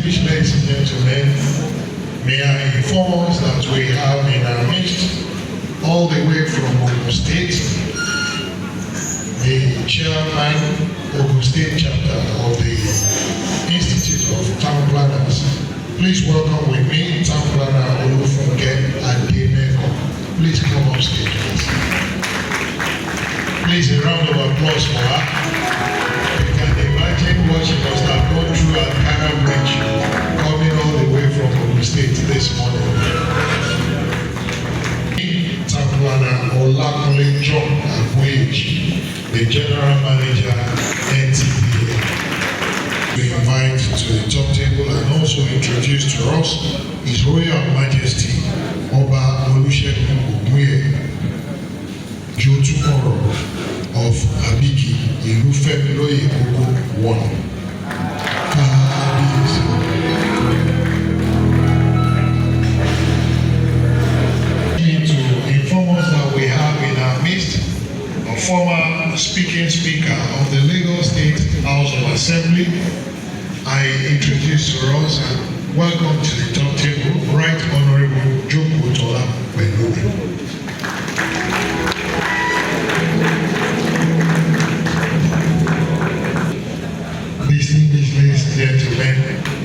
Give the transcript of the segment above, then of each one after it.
Distinguished ladies and gentlemen, may I inform us that we have in our midst, all the way from Ogun State, the chairman, Ogun State chapter of the Institute of Town Planners. Please welcome with me, Town Planner Olufunke Adeneko. Please come on stage, please. Please, a round of applause for her. You can imagine what she must have gone through at Kara Bridge, coming all the way from Ogun State this morning. Town Planner Olakunle John Agboyeji, the General Manager, NTPA. We invite to the top table and also introduce to us His Royal Majesty Oba Olusegun Ogunye Jotumoro of Abiki, Ilufemiloye Ogo 1. To inform us that we have in our midst a former speaker of the Lagos State House of Assembly. I introduce to us and welcome to the top table, Right Honorable Joko Tola Belori. Distinguished ladies and gentlemen,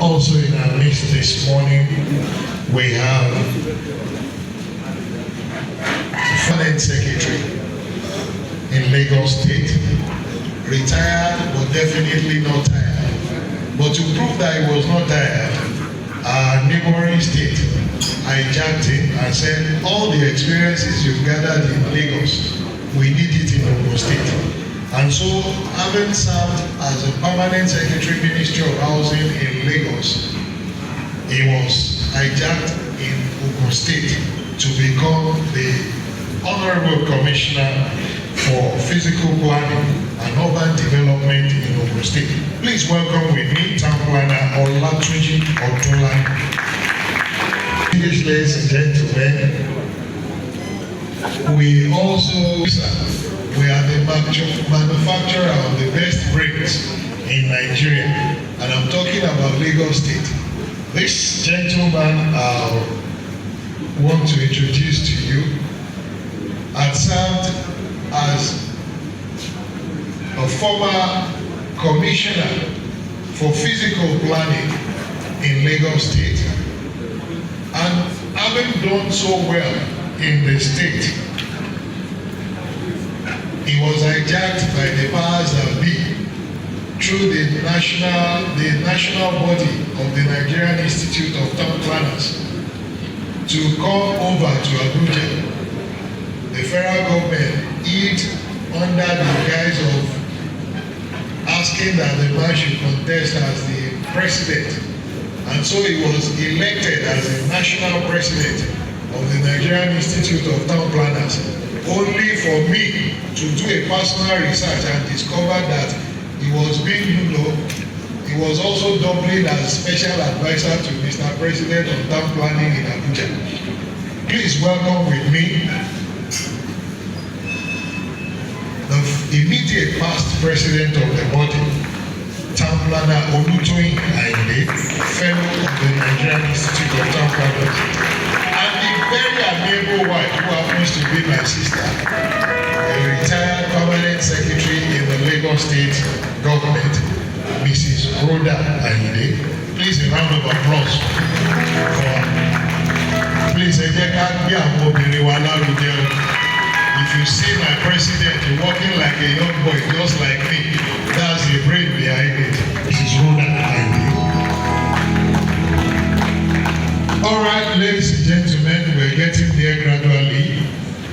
also in our midst this morning, we have the Finance Secretary in Lagos State, retired but definitely not tired. But to prove that he was not tired, our neighboring state hijacked him and said, all the experiences you've gathered in Lagos, we need it in Ogun State. And so, having served as a permanent Secretary Ministry of Housing in Lagos, he was hijacked in Ogun State to become the Honorable Commissioner for Physical Planning and Urban Development in Ogun State. Please welcome with me, Town Planner Olatunji Odunlami. Ladies and gentlemen, we are the manufacturer of the best bricks in Nigeria, and I'm talking about Lagos State. This gentleman I want to introduce to you had served as a former commissioner for physical planning in Lagos State, and having done so well in the state, he was hijacked by the powers that be through the national body of the Nigerian Institute of Town Planners to come over to Abuja. The federal government hid under the guise of asking that the man should contest as the president, and so he was elected as the national president of the Nigerian Institute of Town Planners, only for me to do a personal research and discover that he was being, he was also doubling as special advisor to Mr. President on Town Planning in Abuja. Please welcome with me the immediate past president of the body, Town Planner Olutoyin Ayinde, fellow of the Nigerian Institute of Town Planners, and the very amiable wife who happens to be my sister, a retired permanent secretary in the Lagos State government, Mrs. Rhoda Ayinde. Please, a round of applause for her. Please, ẹ jẹ́ ká gbé àwọn obìnrin wa lárugẹ. If you see my president walking like a young boy, just like me, that's the brain behind it. Mrs. Rhoda Ayinde. All right, ladies and gentlemen, we're getting there gradually.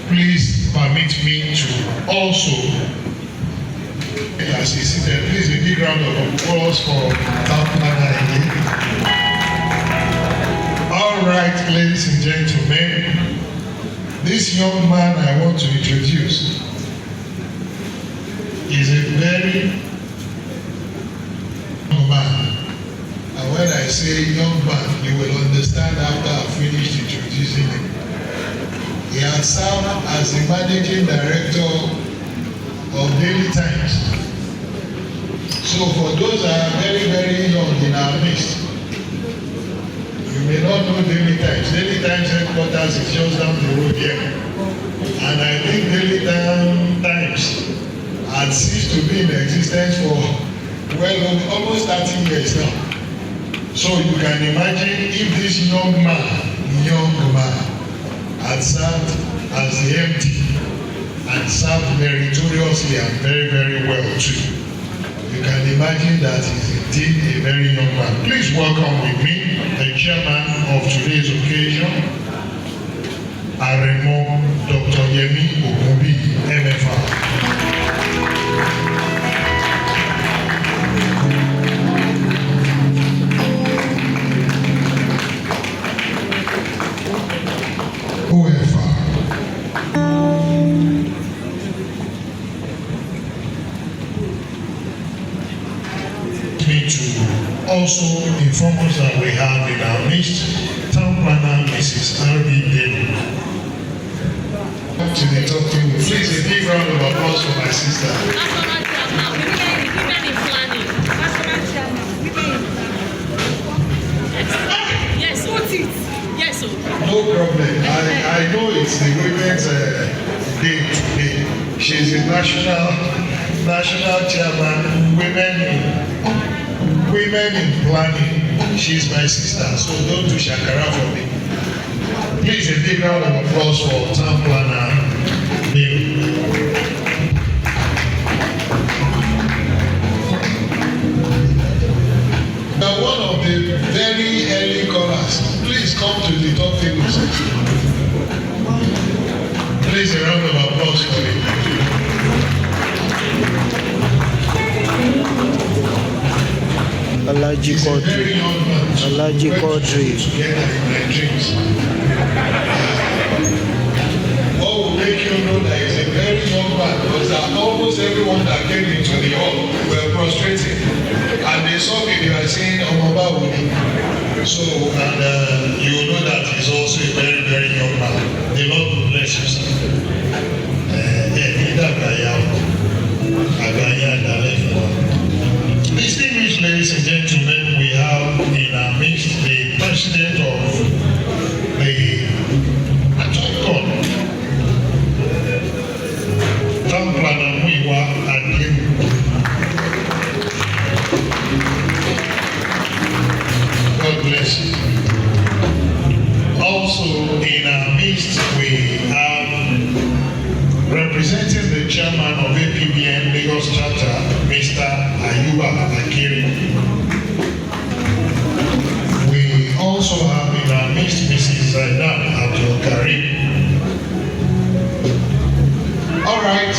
Please permit me to also, as he seated, please a big round of applause for Town Planner Ayinde. All right, ladies and gentlemen, this young man I want to introduce is a very young man. And when I say young man, you will understand after I finish introducing him. He has served as the managing director of Daily Times. So for those that are very, very young in our midst, Daily Times headquarters is just down the road here. And I think Daily Times had ceased to be in existence for almost 30 years now. So you can imagine if this young man had served as the MD and served meritoriously and very, very well too. You can imagine that he's indeed a very young man. Please welcome with me the chairman of today's occasion, Aremo Dr. Yemi Ogunbi, MFR. Also inform us that we have in our midst town planner Mrs. R.B. David. To the top team, please a big round of applause for my sister. Yes, what it? Yes, sir. No problem. I know it's the women's day today. She's the national chairman, women in planning. She's my sister, so don't do shakara for me. Please a big round of applause for town planner Bill. Now one of the very early callers, please come to the top table. Please a round of applause for him. Alaji Quadri. What will make you know that he's a very young man was that almost everyone that came into the hall were prostrating. And they saw me, they were saying, Omoba Wudi. So, and you know that he's also a very, very young man. The Lord will bless you, sir. Distinguished ladies and gentlemen, we have in our midst the president of the Town Planner Muiwa Adim. God bless you. Also in our midst we have representing the chairman of APBN Lagos chapter, Mr. Ayuba Akiri. We also have in our midst Mrs. Zainab Abdul Karim. All right.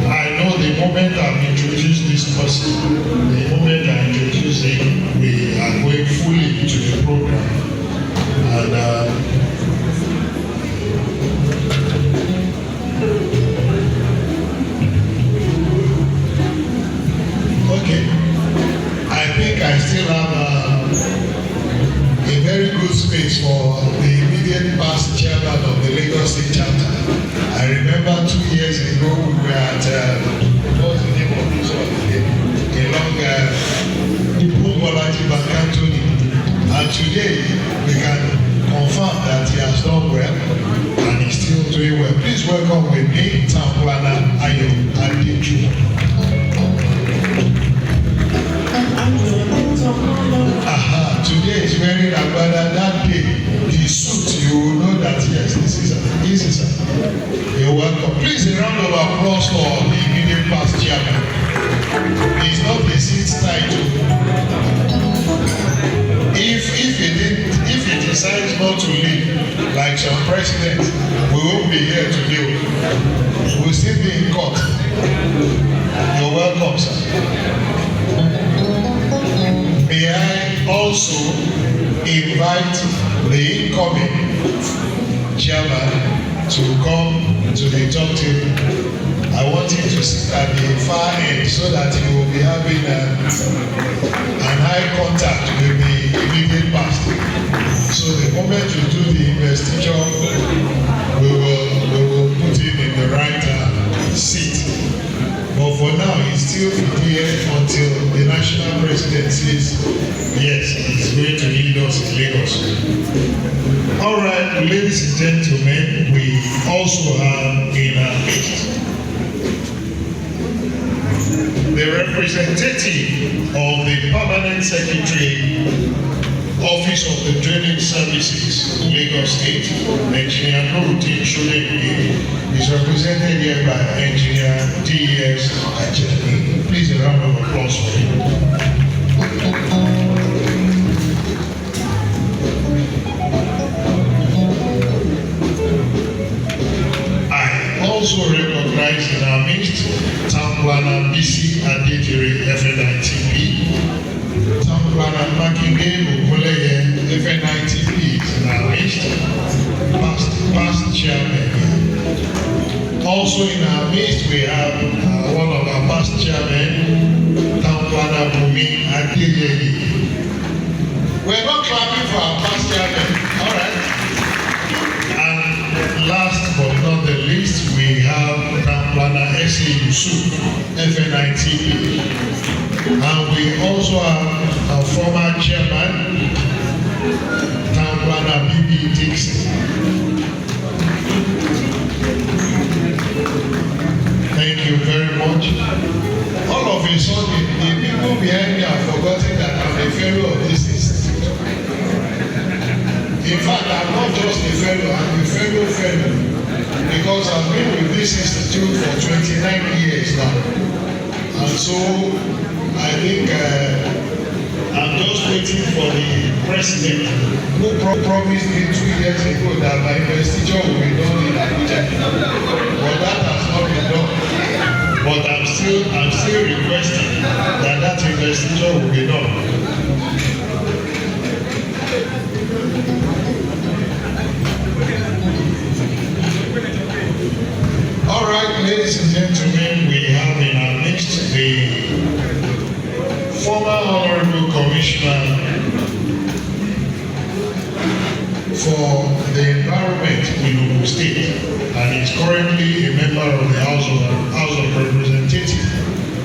I know the moment I've introduced this person, the moment I introduce him, we are going fully into the program. And I think I still have a very good space for the immediate past chairman of the Lagos State chapter. I remember 2 years ago we were at what's the name of this one again? Along Bolaji Bankantoni. And today we can confirm that he has done well and he's still doing well. Please welcome with me Town Planner Ayo Adeju. Today is wearing agbada. That day, the suit, you will know that yes, this is you're welcome. Please a round of applause for the immediate past chairman. It's not a seat title. If he decides not to leave, like some presidents, we won't be here today. We'll still be in court. You're welcome, sir. May I also invite the incoming chairman to come to the top table. I want him to sit at the far end so that he will be having an eye contact with the immediate past. So the moment you do the investiture, we will put him in the right seat. But for now, he's still here until the national president says, yes, he's going to lead Lagos in Lagos. All right, ladies and gentlemen, we also have in our midst the representative of the Permanent Secretary, Office of the Drainage Services, Lagos State, Engineer Nuruddin Sholemi, is represented here by Engineer D.S. Ajani. Please a round of applause for him. I also recognize in our midst Town Planner BC Adedire, FNITP, Town Planner Makinde Ogunleye, FNITP is in our midst, past chairman. Also in our midst we have one of our past chairmen, Town Planner Bumi Adeyeye. We're not clapping for our past chairman, all right? And last but not the least, we have Town Planner S.A. Yusuf, FNITP. And we also have our former chairman, Town Planner B.B. Dixon. Thank you very much. All of a sudden, the people behind me have forgotten that I'm a fellow of this institute. In fact, I'm not just a fellow, I'm a fellow. Because I've been with this institute for 29 years now. And so, I think I'm just waiting for the president who promised me 2 years ago that my investiture will be done in Abuja. But that has not been done. But I'm still requesting that investiture will be done. All right, ladies and gentlemen, we have in our midst the former Honorable Commissioner for the Environment in Ogun State, and is currently a member of the House of Representatives.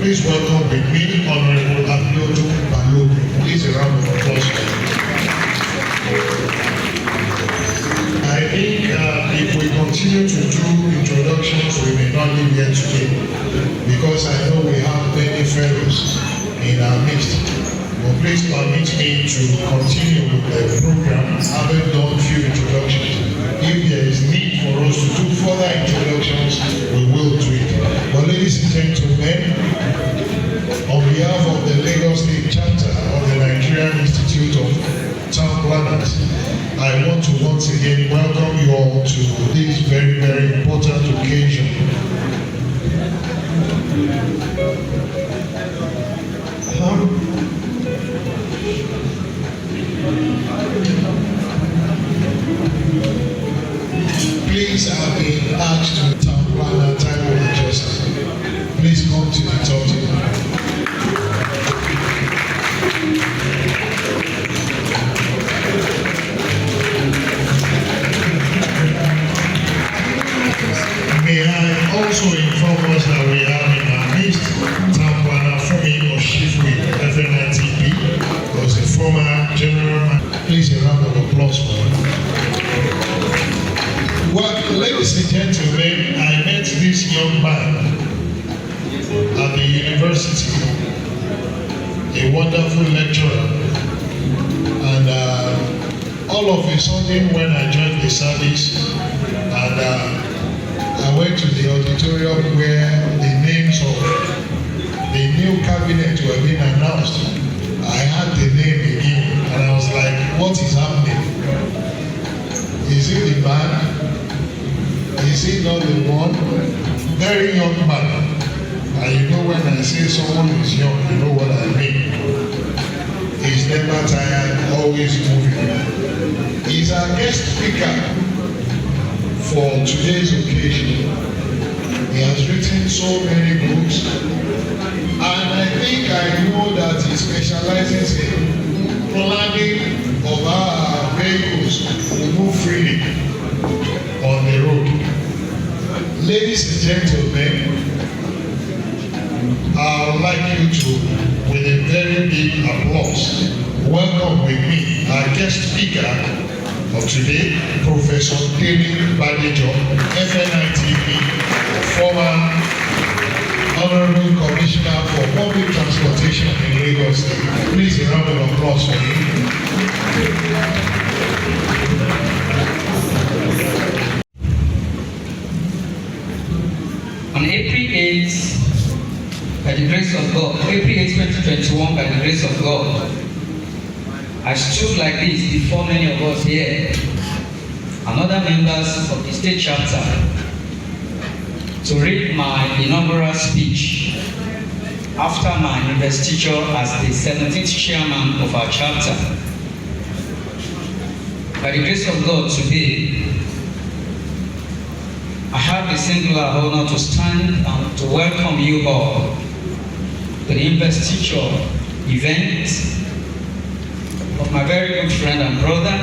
Please welcome with me Honorable Abiodun Balogun. Please a round of applause. I think if we continue to do introductions, we may not leave here today, because I know we have many fellows in our midst. But please permit me to continue with the program, having done few introductions. If there is need for us to do further introductions, we will do it. But ladies and gentlemen, on behalf of the Lagos State chapter of the Nigerian Institute of Town Planners, I want to once again welcome you all to this very, very important occasion. Please have been asked to Town Planner Taiwo Ajosa. Please come to the top table. May I also inform us that we have in our midst Town Planner Fumi Oshifwe, FNITP, was a former general manager. Please a round of applause for him. Well, ladies and gentlemen, I met this young man at the university, a wonderful lecturer, and all of a sudden when I joined the service and I went to the auditorium where the names of the new cabinet were being announced, I had the name again and I was like, what is happening? Is it the man? Is he not the one? Very young man. And you know when I say someone is young, you know what I mean. He's never tired, always moving. He's our guest speaker for today's occasion. He has written so many books. And I think I know that he specializes in planning of our vehicles to move freely on the road. Ladies and gentlemen, I would like you to, with a very big applause, welcome with me our guest speaker of today, Professor David Badejo, FNITP, former Honorable Commissioner for Public Transportation in Lagos State. Please, a round of applause for him. On April 8th, by the grace of God, April 8, 2021, by the grace of God, I stood like this before many of us here and other members of the state chapter to read my inaugural speech after my investiture as the 17th chairman of our chapter. By the grace of God today, I have the singular honor to stand and to welcome you all to the investiture event of my very good friend and brother,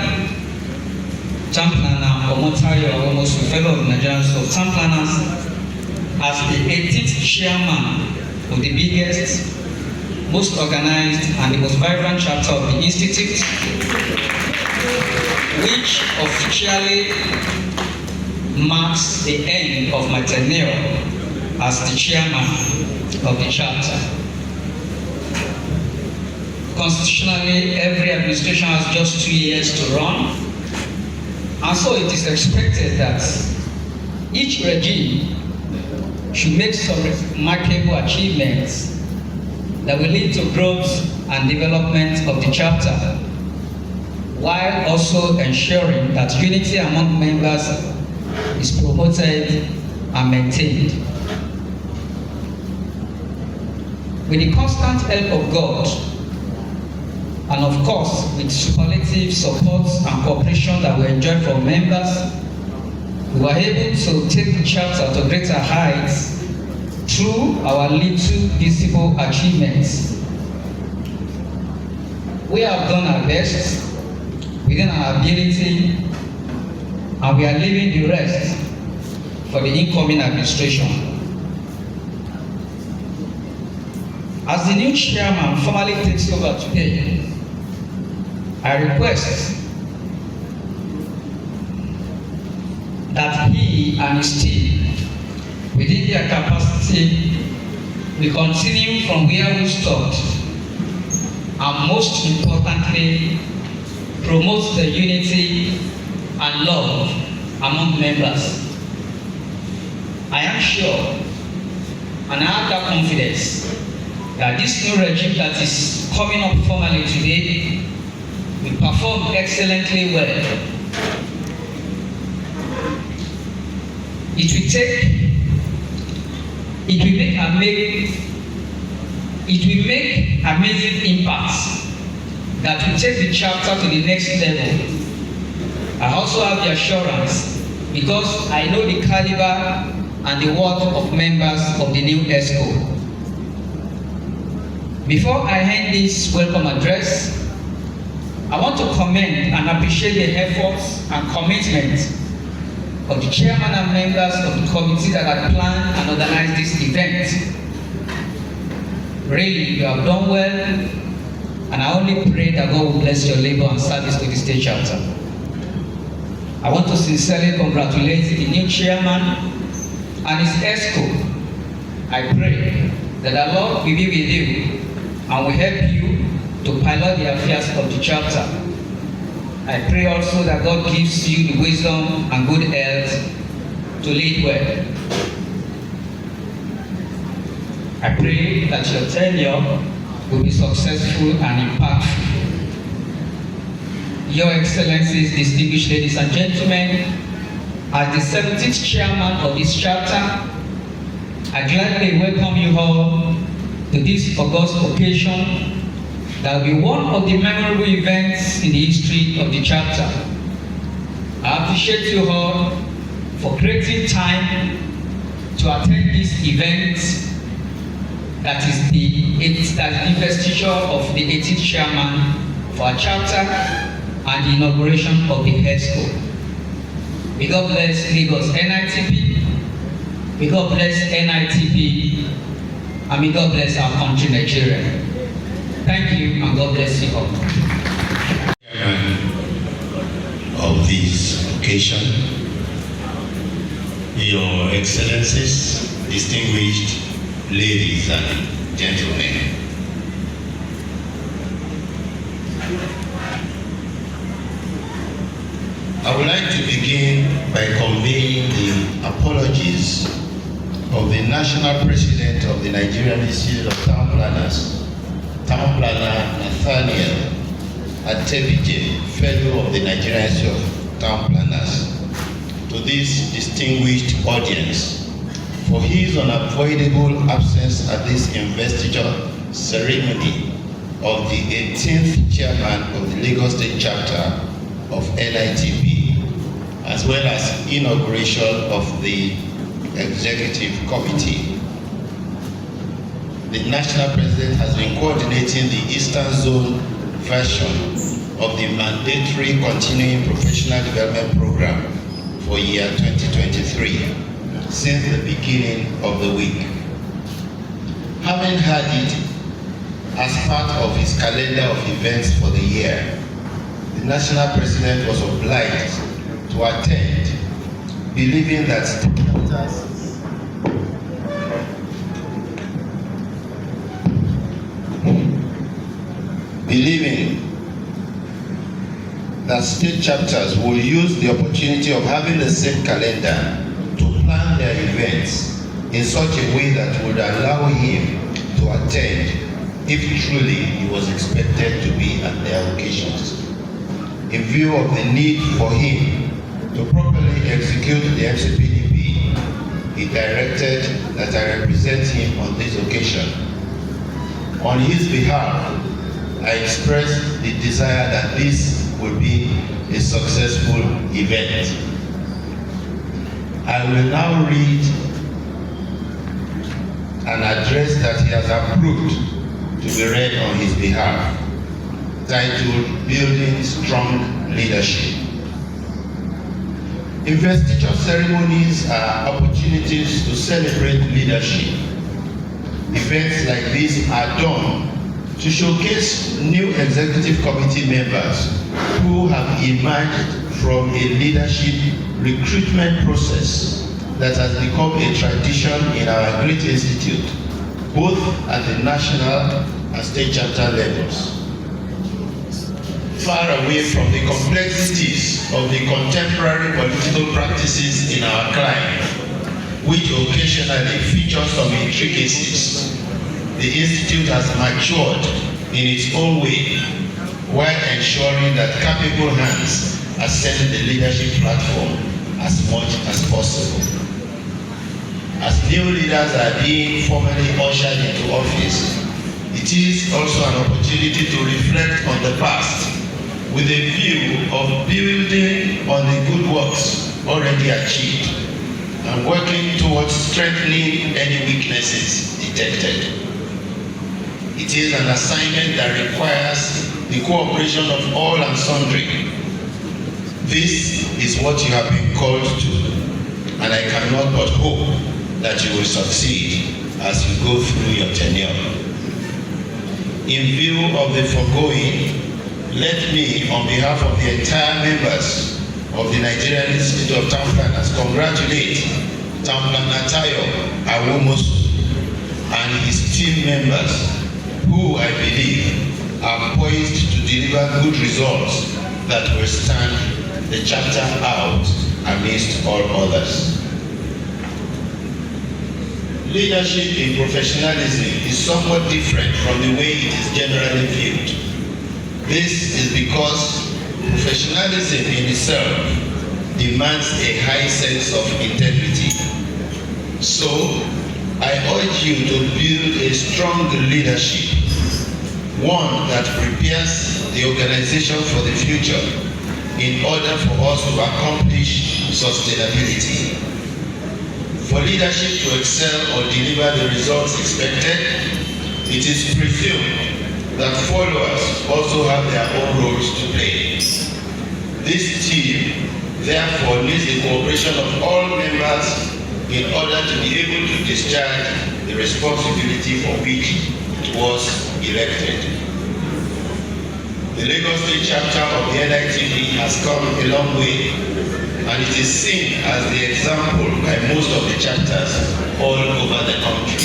Champlana Omotayo, almost a fellow of the Nigerians of Champlanas, as the 18th chairman of the biggest, most organized, and the most vibrant chapter of the Institute, which officially marks the end of my tenure as the chairman of the chapter. Constitutionally, every administration has just 2 years to run, and so it is expected that each regime should make some remarkable achievements that will lead to growth and development of the chapter, while also ensuring that unity among members is promoted and maintained. With the constant help of God, and of course with superlative support and cooperation that we enjoy from members, we were able to take the chapter to greater heights through our little visible achievements. We have done our best within our ability, and we are leaving the rest for the incoming administration. As the new chairman formally takes over today, I request that he and his team, within their capacity, will continue from where we stopped, and most importantly, promote the unity and love among members. I am sure, and I have that confidence, that this new regime that is coming up formally today will perform excellently well. It will make amazing impacts that will take the chapter to the next level. I also have the assurance, because I know the caliber and the worth of members of the new Exco. Before I end this welcome address, I want to commend and appreciate the efforts and commitment of the chairman and members of the committee that had planned and organized this event. Really, you have done well, and I only pray that God will bless your labor and service to the state chapter. I want to sincerely congratulate the new chairman and his Exco. I pray that the Lord will be with you and will help you to pilot the affairs of the chapter. I pray also that God gives you the wisdom and good health to lead well. I pray that your tenure will be successful and impactful. Your Excellencies, distinguished ladies and gentlemen, as the 17th chairman of this chapter, I gladly welcome you all to this august occasion that will be one of the memorable events in the history of the chapter. I appreciate you all for creating time to attend this event that is the investiture of the 18th chairman for our chapter and the inauguration of the Exco. May God bless Lagos NITP, may God bless NITP, and may God bless our country, Nigeria. Thank you, and God bless you all. occasion, Your Excellencies, distinguished ladies and gentlemen. I would like to begin by conveying the apologies of the National President of the Nigerian Institute of Town Planners, Town Planner Nathaniel Atebije, Fellow of the Nigerian Institute of Town Planners, to this distinguished audience for his unavoidable absence at this investiture ceremony of the 18th chairman of the Lagos State chapter of NITP, as well as inauguration of the executive committee. The national president has been coordinating the Eastern Zone version of the mandatory continuing professional development program for year 2023 since the beginning of the week. Having had it as part of his calendar of events for the year, the national president was obliged to attend, believing that state chapters will use the opportunity of having the same calendar to plan their events in such a way that would allow him to attend if truly he was expected to be at their occasions. In view of the need for him to properly execute the FCPDP, he directed that I represent him on this occasion. On his behalf, I expressed the desire that this will be a successful event. I will now read an address that he has approved to be read on his behalf, titled Building Strong Leadership. Investiture ceremonies are opportunities to celebrate leadership. Events like this are done to showcase new executive committee members who have emerged from a leadership recruitment process that has become a tradition in our great institute, both at the national and state chapter levels. Far away from the complexities of the contemporary political practices in our climate, which occasionally feature some intricacies, the Institute has matured in its own way while ensuring that capable hands ascend the leadership platform as much as possible. As new leaders are being formally ushered into office, it is also an opportunity to reflect on the past with a view of building on the good works already achieved and working towards strengthening any weaknesses detected. It is an assignment that requires the cooperation of all and sundry. This is what you have been called to, and I cannot but hope that you will succeed as you go through your tenure. In view of the foregoing, let me, on behalf of the entire members of the Nigerian Institute of Town Planners, congratulate Town Planner Tayo Awomosu and his team members, who I believe are poised to deliver good results that will stand the chapter out amidst all others. Leadership in professionalism is somewhat different from the way it is generally viewed. This is because professionalism in itself demands a high sense of integrity. So, I urge you to build a strong leadership, one that prepares the organization for the future in order for us to accomplish sustainability. For leadership to excel or deliver the results expected, it is presumed that followers also have their own roles to play. This team therefore needs the cooperation of all members in order to be able to discharge the responsibility for which it was elected. The Lagos State chapter of the NITP has come a long way, and it is seen as the example by most of the chapters all over the country.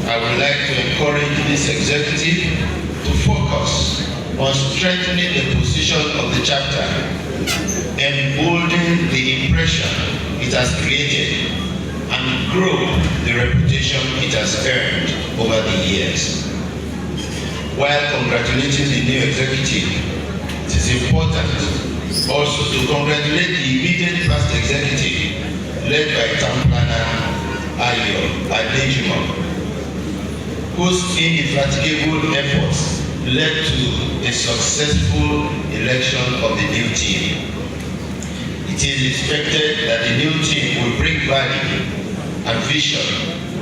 I would like to encourage this executive to focus on strengthening the position of the chapter, emboldening the impression it has created, and grow the reputation it has earned over the years. While congratulating the new executive, it is important also to congratulate the immediate past executive led by town planner Ayo Adejimo, whose indefatigable efforts led to a successful election of the new team. It is expected that the new team will bring value and vision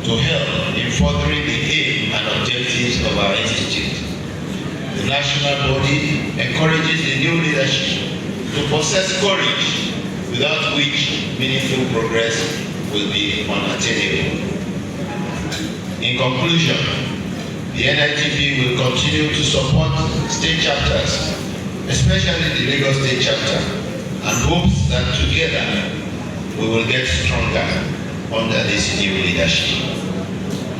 to help in furthering the aim and objectives of our institute. The national body encourages the new leadership to possess courage, without which meaningful progress will be unattainable. In conclusion, the NITP will continue to support state chapters, especially the Lagos State chapter, and hopes that together we will get stronger under this new leadership.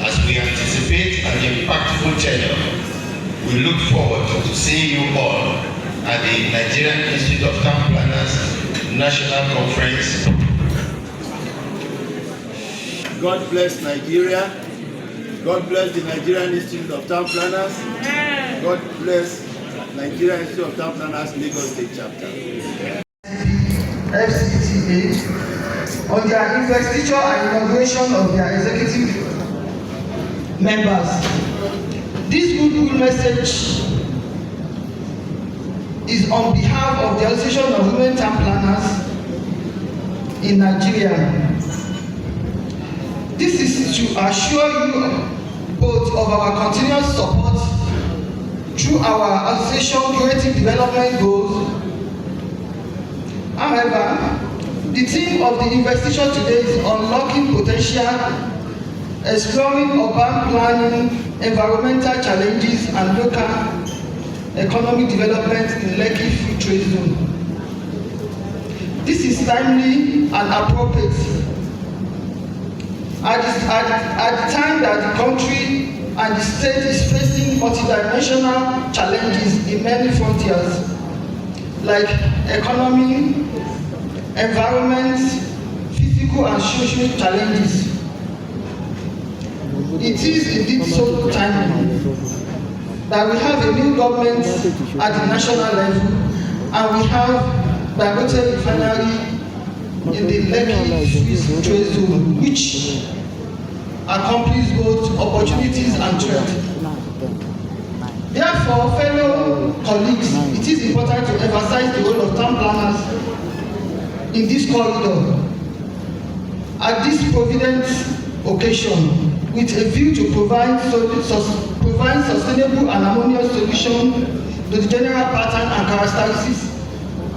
As we anticipate an impactful tenure, we look forward to seeing you all at the Nigerian Institute of Town Planners National Conference. God bless Nigeria. God bless the Nigerian Institute of Town Planners. God bless Nigerian Institute of Town Planners Lagos State Chapter. FCTA on their investiture and inauguration of their executive members. This goodwill message is on behalf of the Association of Women Town Planners in Nigeria. This is to assure you both of our continuous support through our association creative development goals. However, the theme of the investiture today is unlocking potential, exploring urban planning, environmental challenges, and local economic development in Lekki Free Trade Zone. This is timely and appropriate at the time that the country and the state is facing multidimensional challenges in many frontiers, like economy, environment, physical and social challenges. It is indeed so timely that we have a new government at the national level, and we have Dangote refinery in the Lekki Free Trade Zone, which accomplishes both opportunities and threats. Therefore, fellow colleagues, it is important to emphasize the role of town planners in this corridor at this provident occasion, with a view to provide sustainable and harmonious solution to the general pattern and characteristics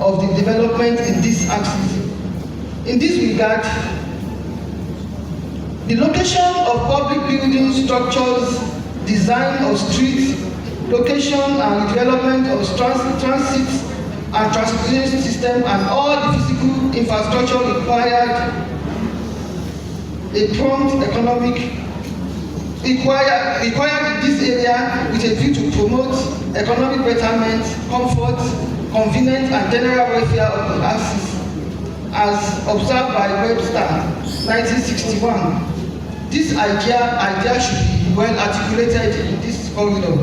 of the development in this axis. In this regard, the location of public building structures, design of streets, location and development of transit and transportation system, and all the physical infrastructure required a prompt economic required in this area with a view to promote economic betterment, comfort, convenience, and general welfare of the axis, as observed by Webster, 1961. This idea should be well articulated in this corridor.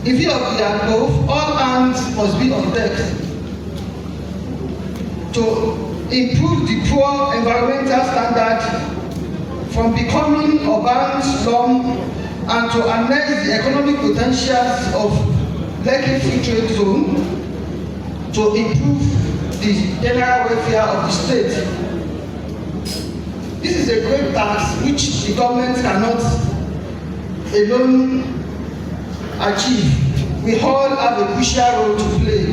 In view of the above, all hands must be on deck to improve the poor environmental standard from becoming urban slum, and to harness the economic potentials of Lekki Free Trade Zone to improve the general welfare of the state. This is a great task which the government cannot alone achieve. We all have a crucial role to play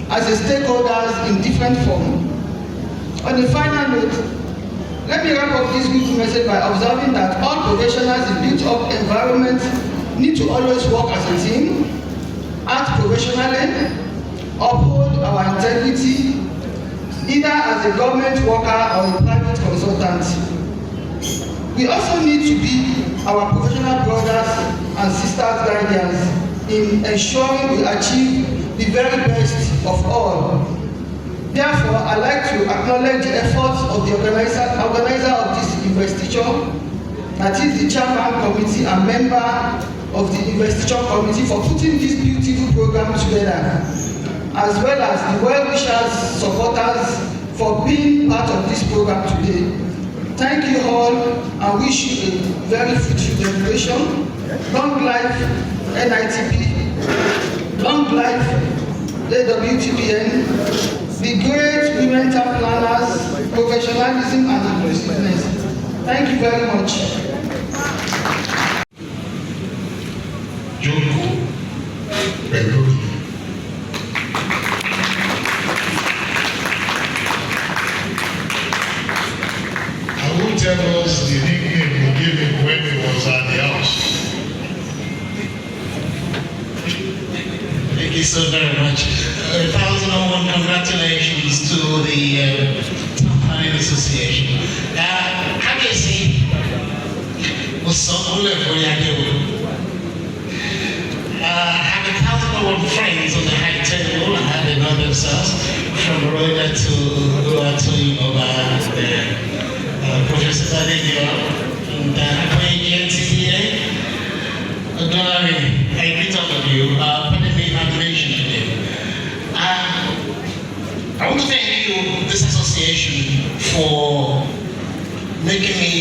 as a stakeholders in different forms. On a final note, let me wrap up this good message by observing that all professionals in built-up environments need to always work as a team, act professionally, uphold either as a government worker or a private consultant. We also need to be our professional brothers and sisters guardians in ensuring we achieve the very best of all. Therefore, I'd like to acknowledge the efforts of the organizer of this investiture, that is the chairman committee and member of the investiture committee, for putting this beautiful program together, as well as the well-wishers, supporters for being part of this program today. Thank you all and wish you a very fruitful generation. Long life NITP, long life AWTPN, the great women town planners, professionalism and inclusiveness. Thank you very much. Joko Belori. I will tell us the nickname we gave him when he was at the house. Thank you so very much. 1,001 congratulations to the Town Planning Association. Kábíyèsí, mo sọ fúnlẹ̀ fún Yadewo. I have 1,001 friends on the high table. I have they know themselves from Rhoda to Professor Badejo and Akwai NCDA. I greet all of you. Pardon me, inauguration today. I want to thank you, this association, for letting me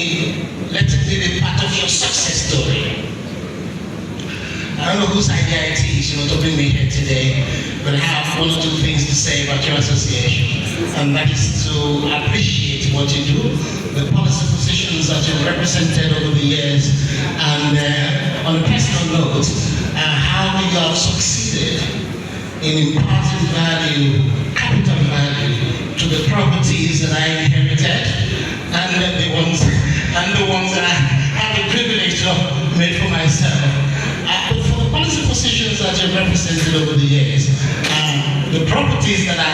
be part of your success story. I don't know whose idea it is, to bring me here today, but I have one or two things to say about your association, and that is to appreciate what you do, the policy positions that you've represented over the years, and on a personal note, how you have succeeded in imparting value, capital value, to the properties that I inherited, and the ones that I have the privilege to have made for myself. But for the policy positions that you've represented over the years, the properties that I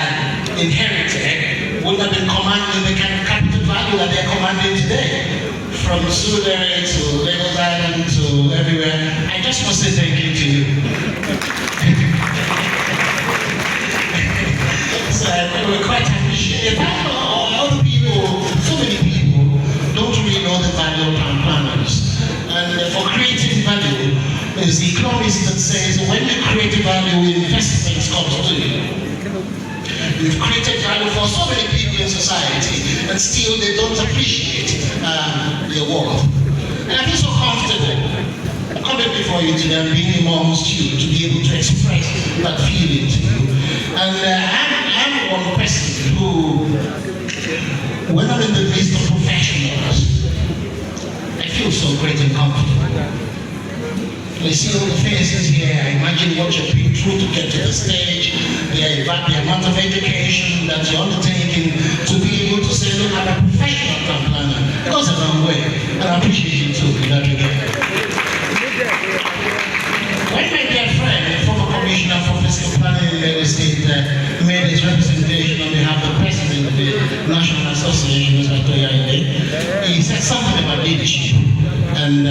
inherited would have been commanding the kind of capital value that they're commanding today. From Surrey to Lagos Island to everywhere. I just want to say thank you to you. So we're quite appreciative. Other people, so many people, don't really know the value of town planners. And for creating value, there's the economist that says when you create value, investments come to you. You've created value for so many people in society, and still they don't appreciate your work. And I feel so comfortable coming before you today and being amongst you to be able to express that feeling to you. And I'm one person who, when I'm in the midst of professionals, I feel so great and comfortable. I see all the faces here, I imagine what you've been through to get to the stage, the amount of education that you're undertaking to be able to say, look, I'm a professional town planner. It goes a long way, and I appreciate you too in that regard. When my dear friend, the former commissioner for fiscal planning in Lagos State, made his representation on behalf of the president of the National Association, Mr. Toyaide, he said something about leadership. And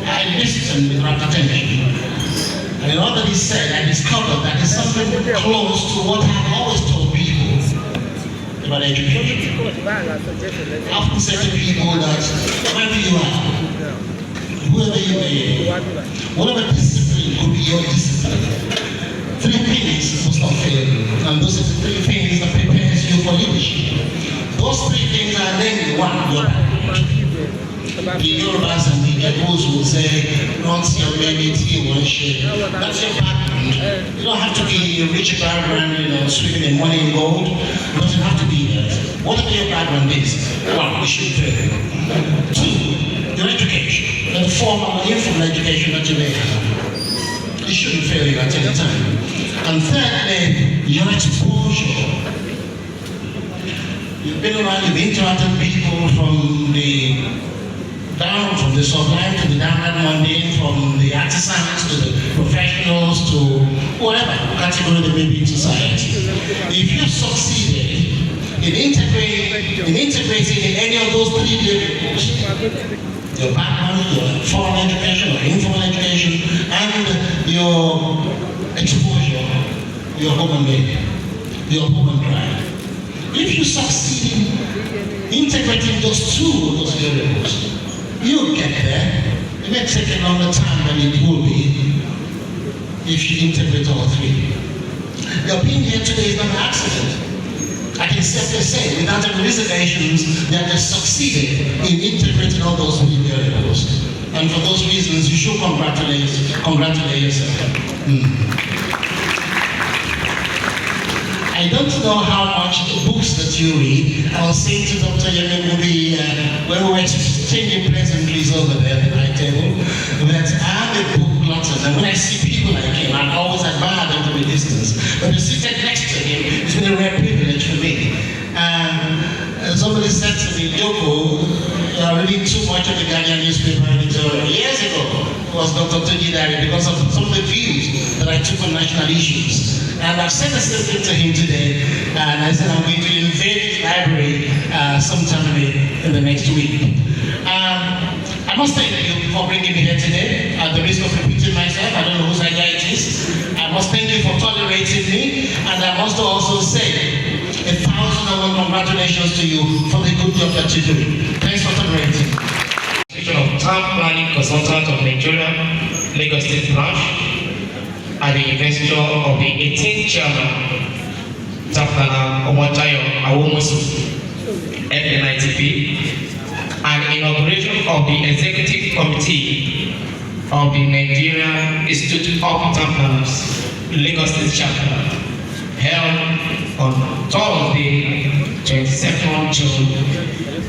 I listened with rapt attention. And in all that he said, I discovered that it's something close to what I've always told people about education. I often say to people that wherever you are, whoever you may, whatever discipline could be your discipline, three things must not fail you. And those are the three things that prepares you for leadership. Those three things are namely one, your background. The Yorubas and the Igbos will say, not your maybe one share. That's your background. You don't have to be a rich background, swimming in money and gold. It doesn't have to be that. Whatever your background is, one, we should fail. Two, your education, the formal or informal education that you may have. It shouldn't fail you at any time. And thirdly, your exposure. You've been around, you've interacted with people from the sublime to the downright mundane, from the artisans to the professionals to whatever category they may be in society. If you've succeeded in integrating in any of those three variables, your background, your formal education or informal education, and your exposure, your home and make, your home and drive. If you succeed in integrating those those variables, you'll get there. It may take a longer time than it will be if you integrate all three. Your being here today is not an accident. I can safely say, without any reservations, that they succeeded in integrating all those three variables. And for those reasons, you should congratulate yourself. I don't know how much books that you read. I was saying to Dr. Yemi when we were exchanging pleasantries over there at the night table, that I have a book plotter, and when I see people like him, I always admire them from a distance. But to sit next to him, it's been a rare privilege for me. Somebody said to me, Joko, you are reading too much of the Ghanaian newspaper editorial. Years ago, it was Dr. Tuji Dari because of some of the views that I took on national issues. And I've said the same thing to him today, and I said I'm going to invade his library sometime in the next week. I must thank you for bringing me here today. At the risk of repeating myself, I don't know whose idea it is. I must thank you for tolerating me, and I must also say 1,000 congratulations to you for the good job that you're doing. Thanks for tolerating. Of Town Planning Consultant of Nigeria, Lagos State Branch, and the investor of the 18th chairman, Tafana Omotayo Awomosu, FNITP, and inauguration of the executive committee of the Nigeria Institute of Town Planners, Lagos State chapter, held on Thursday, 22nd June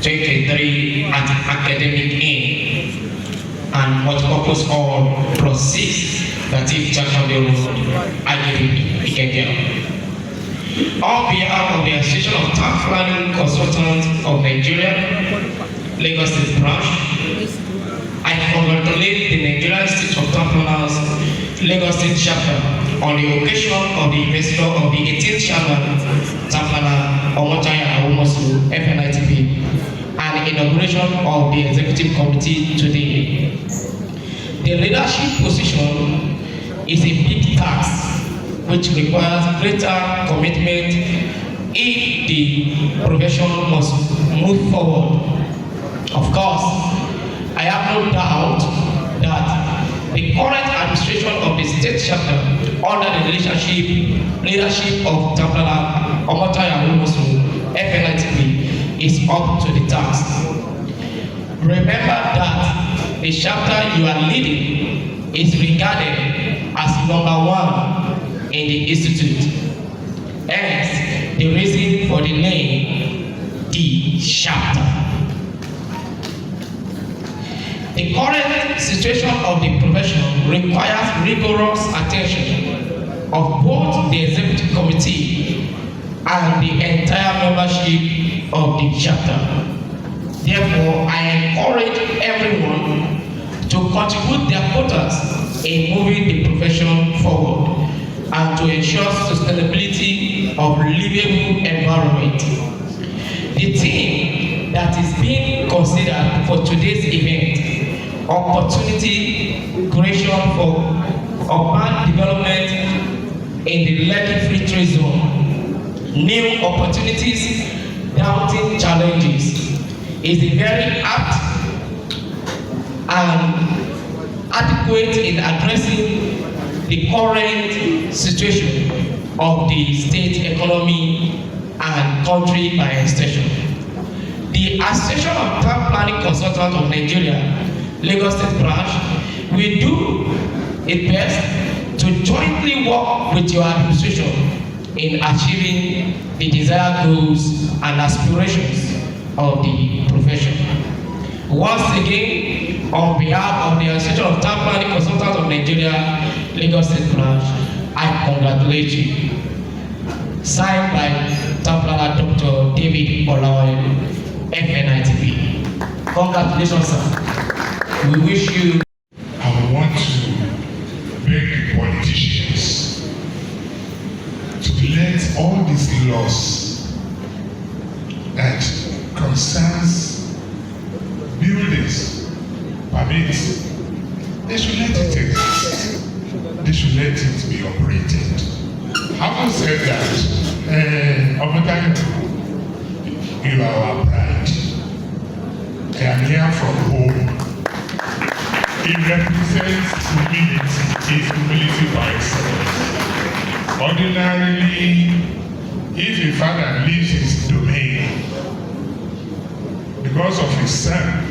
2023 at Academic Inn and multipurpose hall +6. That is Jackson Road, Agiri, Ikeja. On behalf of the Association of Town Planning Consultants of Nigeria, Lagos State Branch, I congratulate the Nigeria Institute of Town Planners, Lagos State Chapter, on the occasion of the investor of the 18th chairman, Town Planner Omotayo Awomosu, FNITP, and the inauguration of the executive committee today. The leadership position is a big task which requires greater commitment if the profession must move forward. Of course, I have no doubt that the current administration of the state chapter under the leadership of Tampala Omotayo Awomosu, FNITP, is up to the task. Remember that the chapter you are leading is regarded as #1 in the institute. Hence, the reason for the name, the chapter. The current situation of the profession requires rigorous attention of both the executive committee and the entire membership of the chapter. Therefore, I encourage everyone to contribute their quotas in moving the profession forward and to ensure sustainability of livable environment. The theme that is being considered for today's event, opportunity creation for urban development in the Lekki Free Trade Zone, new opportunities, doubting challenges, is a very apt and adequate in addressing the current situation of the state economy and country by extension. The Association of Town Planning Consultants of Nigeria, Lagos State Branch, will do its best to jointly work with your administration in achieving the desired goals and aspirations of the profession. Once again, on behalf of the Association of Town Planning Consultants of Nigeria, Lagos State Branch, I congratulate you. Signed by Town Planner Dr. David Olaoye, FNITP. Congratulations, sir. We wish you. I want to beg the politicians to let all these laws that concerns buildings, permits, they should let it exist. They should let it be operated. Having said that, you are our pride. I am here from home. It represents humility. It's humility by itself. Ordinarily, if a father leaves his domain because of his son,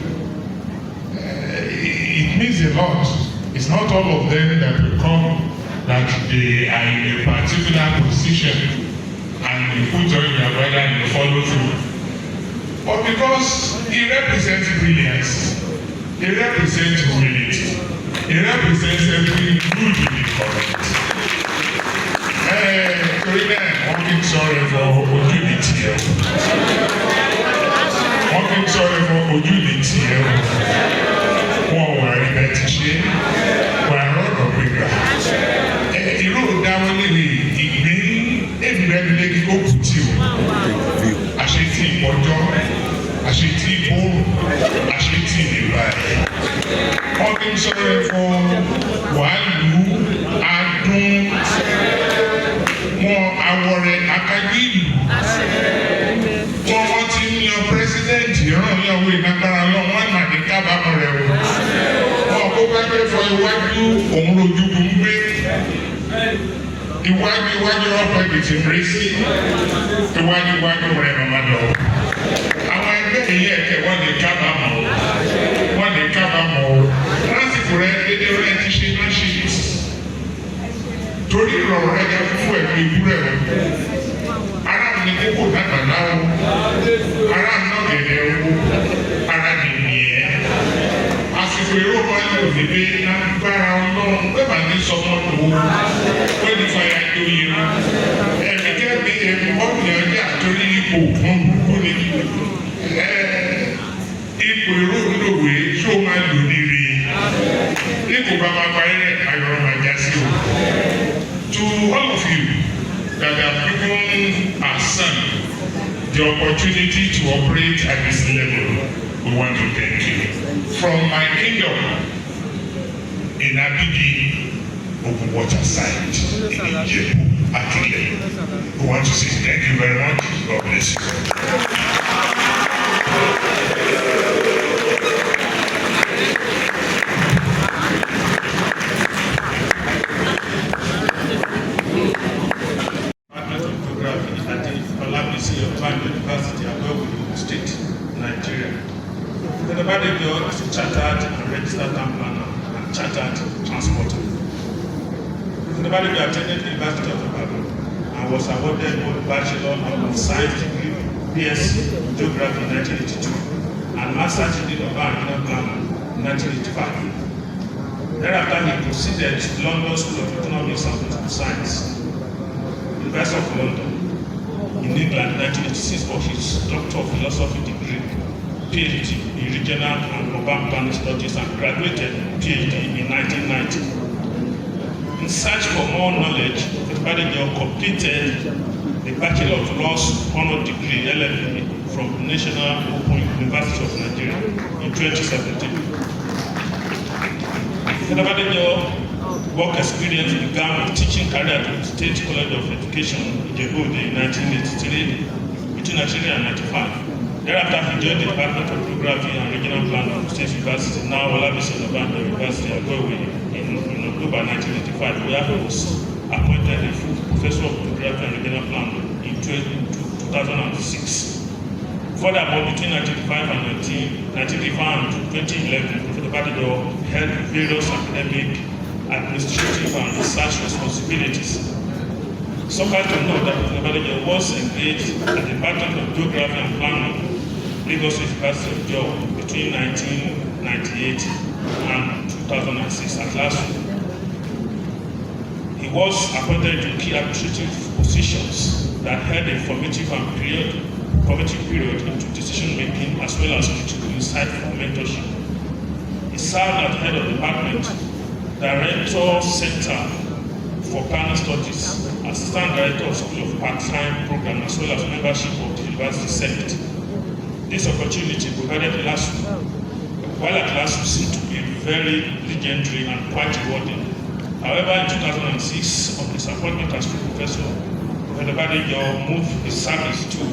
it means a lot. It's not all of them that will come that they are in a particular position and you put on your brother and you follow through. But because he represents brilliance, he represents humility, he represents everything good in the correct. Working sorry for opportunity. Working sorry for opportunity. Wọ́n wà ẹgbẹ́ ti ṣe wà rọ́ọ̀dọ̀ gbígbà. Irú dáwọ́ nílé ìgbín èbìrẹ́dúlé kíkó kùtì o. Àṣetì ìpọ́jọ́, àṣetì ìbòrò, àṣetì ìlera ẹ̀. Working sorry for wàálù adùn mọ àwọ̀rẹ̀ akágílù. Wọ́n ti ń yan pírẹ́sídẹ̀ntì ràn yàwó ìnagbára lọ wọ́n mà ní kábàámọ̀ rẹ̀ o. Wọ́n kó pẹ́pẹ́ fọ iwájú òun rojú kò ń gbé. Iwájú rọ́pọ̀ èkìtì rẹ̀ sí. Iwájú rẹ̀ màmá lọ. Àwọn ẹgbẹ́ yìí ẹ̀kẹ́ wọ́n ní kábàámọ̀ o. Wọ́n ní kábàámọ̀ o. Lásìkò rẹ̀ dédé rẹ̀ ti ṣe náà ṣe é. Torí ìrọ̀rùn rẹ̀ jẹ́ fún ẹ̀mí ìbúrẹ̀ rẹ̀. Ara mi ní kókò dàgbà náà. Ara mi náà gẹ̀dẹ̀ owó. Ara mi nìyẹn. Àsìkò èrò máa ń lò nílé lágbára ọlọ́run pé màá ní sọmọ lòó. Pé ní fàyà tó yẹra. Ẹ̀mí kẹ́mi ẹ̀mí ọ̀gbìn ọjà torí ipò fún gbogbo ni. Ipò èrò ńlòwé tó máa lò nílé. Ipò bàbá parí rẹ̀ ayọ̀rọ̀ máa já sí o. To all of you that have given our son the opportunity to operate at this level, we want to thank you. From my kingdom in Abidi, Open Water side, in Ijebu, Akile, we want to say thank you very much. God bless you. University, Inauguration, State, Nigeria. The Badegyo is a chartered and registered town planner and chartered transporter. The Badegyo attended the University of Ibadan and was awarded both Bachelor of Science degree BSc in Geography in 1982 and Master's degree of Engineering Planner in 1985. Thereafter, he proceeded to London School of Economics and Political Science, University of London, in England in 1986 for his Doctor of Philosophy degree, PhD in Regional and Urban Planning Studies, and graduated PhD in 1990. In search for more knowledge, Badegyo completed the Bachelor of Laws Honour degree LLB from the National Open University of Nigeria in 2017. Badegyo work experience began with teaching career at the State College of Education in Ijebu in 1983 between 1983 and 1995. Thereafter, he joined the Department of Geography and Regional Planning of State University, now Olabisi Obando University, Agowe, in October 1985, where he was appointed a full professor of Geography and Regional Planning in 2006. Furthermore, between 1995 and 2011, Badegyo held various academic, administrative and research responsibilities. Suffice to note that Badegyo was engaged at the Department of Geography and Planning, Lagos University of Joe, between 1998 and 2006 at last. He was appointed to key administrative positions that held a formative period into decision making as well as critical insight for mentorship. He served as head of department, Director Center for Planning Studies, Assistant Director of School of Part-Time Program, as well as membership of the University Senate. This opportunity provided LASU, while at LASU seemed to be very legendary and quite rewarding. However, in 2006, on his appointment as full professor, Professor Badejo moved his service to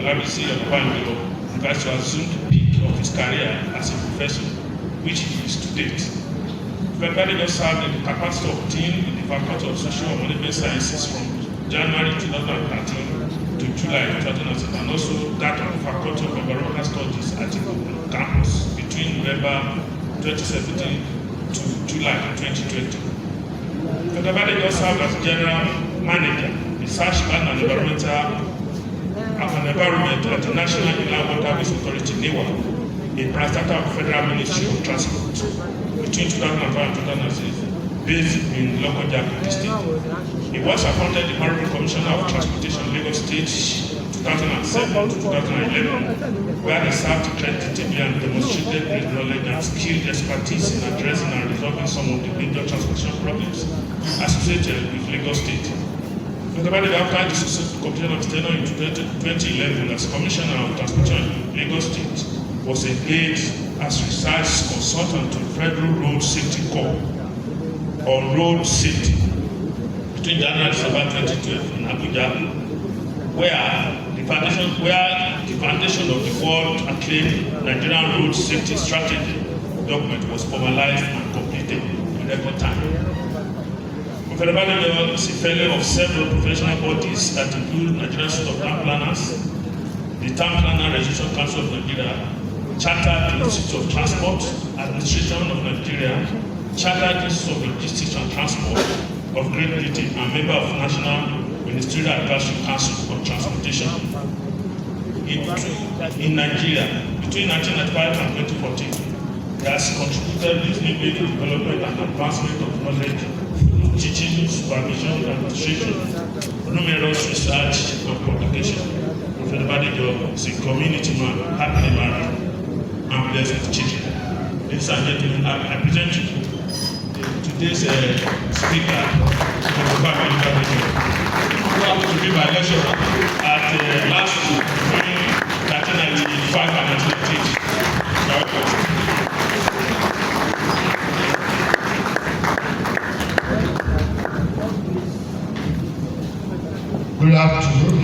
Olabisi Obanjo and got to assume the peak of his career as a professor, which he is to date. Professor Badejo served in the capacity of Dean in the Faculty of Social and Management Sciences from January 2013 to July 2007, and also that of the Faculty of Environmental Studies at the campus between November 2017 to July 2020. Professor Badejo served as General Manager, Research and Environment at the National Inland Waterways Authority, NEWA, a parastatal of the Federal Ministry of Transport between 2005 and 2006, based in Lokoja, Kogi State. He was appointed the Honorable Commissioner of Transportation, Lagos State, 2007 to 2011, where he served creditably and demonstrated great knowledge and skilled expertise in addressing and resolving some of the major transportation problems associated with Lagos State. After the successful completion of his tenure in 2011 as Commissioner of Transportation in Lagos State, was engaged as research consultant to Federal Road Safety Corps on road safety between January and December 2012 in Abuja, where the foundation of the world acclaimed Nigerian road safety strategy document was formalized and completed in record time. Professor Badejo is a fellow of several professional bodies that include Nigerian Institute of Town Planners, the Town Planner Registration Council of Nigeria, Chartered Institute of Transport Administration of Nigeria, Chartered Institute of Logistics and Transport of Great Britain, and member of National Ministerial Advisory Council on Transportation. In Nigeria, between 1995 and 2014, he has contributed reasonably to the development and advancement of knowledge, teaching, supervision, administration, numerous research and publication. Professor Badejo is a community man, happily married, and blessed with children. Ladies and gentlemen, I present to you today's speaker, Professor Badejo, who happened to be my lecturer at last school during 1995 and 1998. Good afternoon,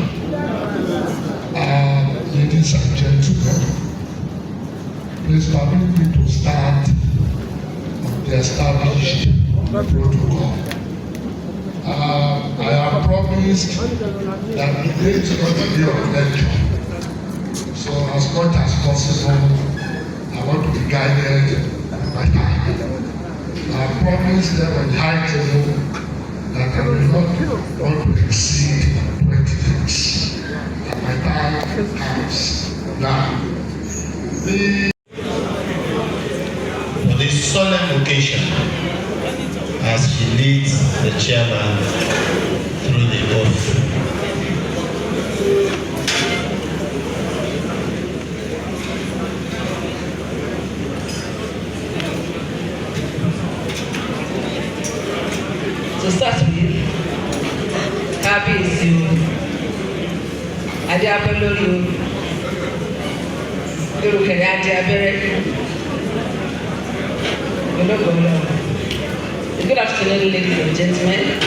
ladies and gentlemen. Please permit me to start on the established protocol. I have promised that today is going to be a lecture, so as much as possible, I want to be guided by time. I have promised them on the high table that I will not want to exceed 20 minutes. And my time comes now. For this solemn occasion, as he leads the chairman through the oath. To start with, kábíyèsí o, adé abẹ́ lórí o, lórúkẹ̀rẹ̀ adé abẹ́rẹ́, olóògbé. Good afternoon, ladies and gentlemen.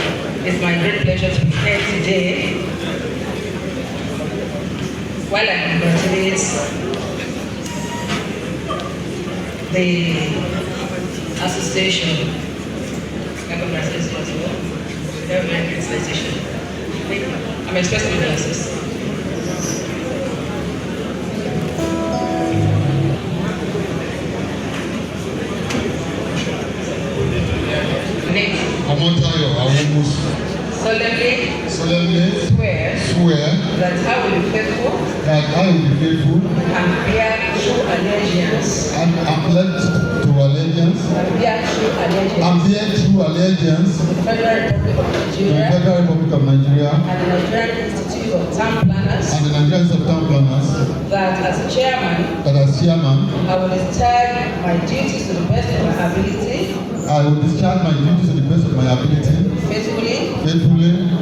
It's my great pleasure to be here today while I congratulate the association. I'm expressing condolences. Solemnly swear that I will be faithful and bear true allegiance and bear true allegiance to the Federal Republic of Nigeria and the Nigerian Institute of Town Planners, that as chairman I will discharge my duties to the best of my ability, faithfully,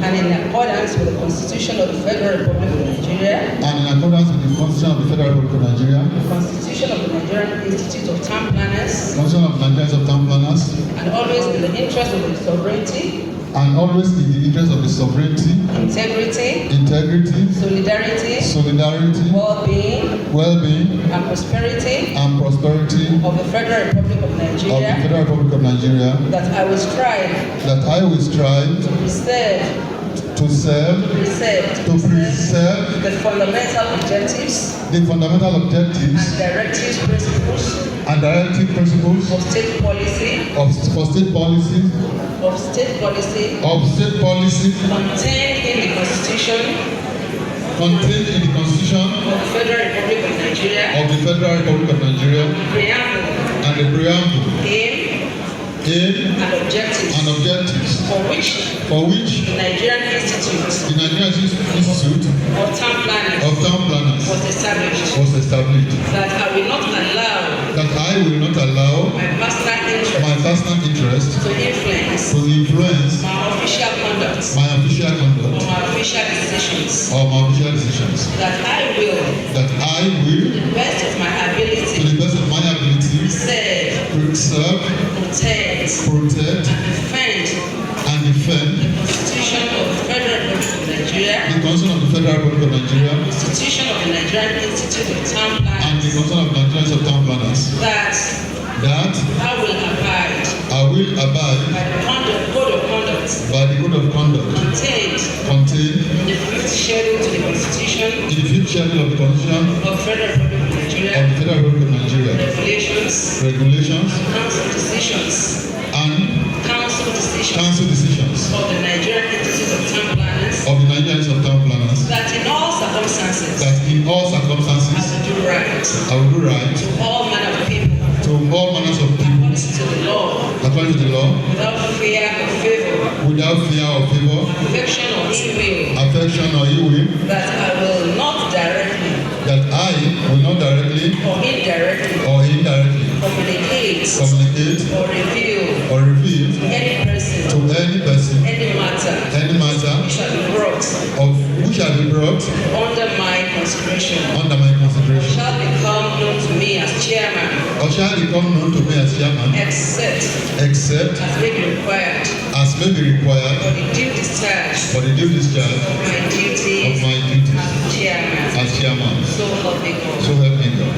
and in accordance with the Constitution of the Federal Republic of Nigeria. Nigeria, and in accordance with the Constitution of the Federal Republic of Nigeria, the Constitution of the Nigerian Institute of Town Planners, Constitution of Nigerian Institute of Town Planners, and always in the interest of the sovereignty, and always in the interest of the sovereignty, integrity, solidarity, well-being, and prosperity of the Federal Republic of Nigeria, that I will strive to preserve the fundamental objectives and directive principles of state policy contained in the Constitution of the Federal Republic of Nigeria, and the preamble, aim and objectives for which the Nigerian Institute of Town Planners was established, that I will not allow my personal interest to influence my official conduct or my official decisions, that I will to the best of my ability preserve, protect and defend the Constitution of the Federal Republic of Nigeria, the Constitution of the Constitution of the Nigerian Institute of Town Planners, and the Constitution of Nigerian Institute of Town Planners, that I will abide by the code of conduct contained in the fifth schedule to the Constitution of the Federal Republic of Nigeria, regulations and council decisions of the Nigerian Institute of Town Planners, that in all circumstances I will do right to all manners of people according to the law without fear or favor, affection or ill will, that I will not directly or indirectly communicate or reveal to any person any matter which shall be brought under my consideration shall become known to me as chairman, except as may be required for the due discharge of my duties as chairman. So help me God.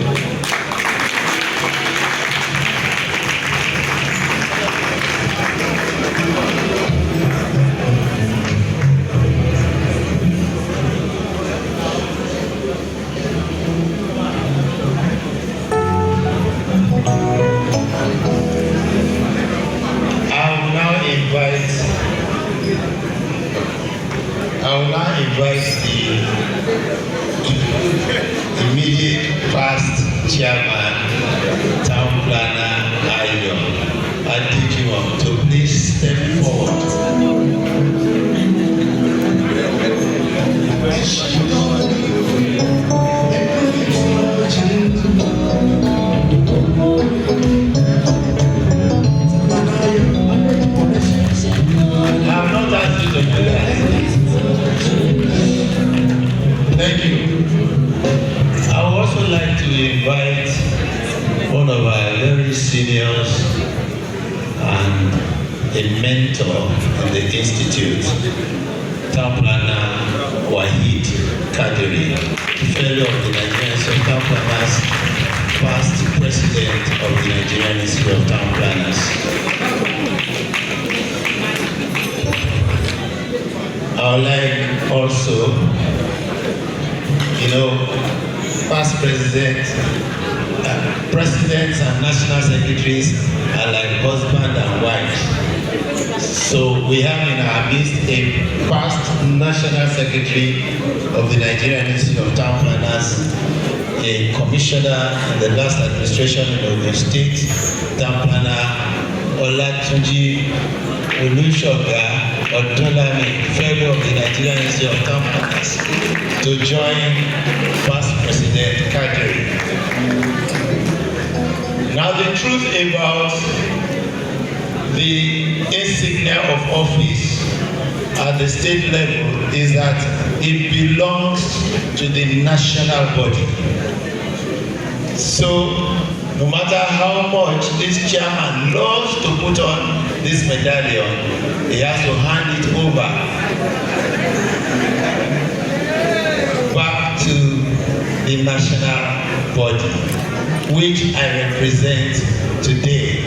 I will now invite the immediate past chairman, town planner, Ayo, Adikiwam, to please step forward. I'm not asking to do that. Thank you. I would also like to invite one of our very seniors and a mentor in the Institute, Town Planner Wahid Kadiri, fellow of the Nigerian Institute of Town Planners, past president of the Nigerian Institute of Town Planners. I would like also, past presidents and national secretaries are like husband and wife. So we have in our midst a past national secretary of the Nigerian Institute of Town Planners, a commissioner in the last administration in Ogun State, Town Planner Olatunji Olushoga Odolami, fellow of the Nigerian Institute of Town Planners, to join past President Kadiri. Now the truth about the insignia of office at the state level is that it belongs to the national body. So, no matter how much this chairman loves to put on this medallion, he has to hand it over back to the national body, which I represent today.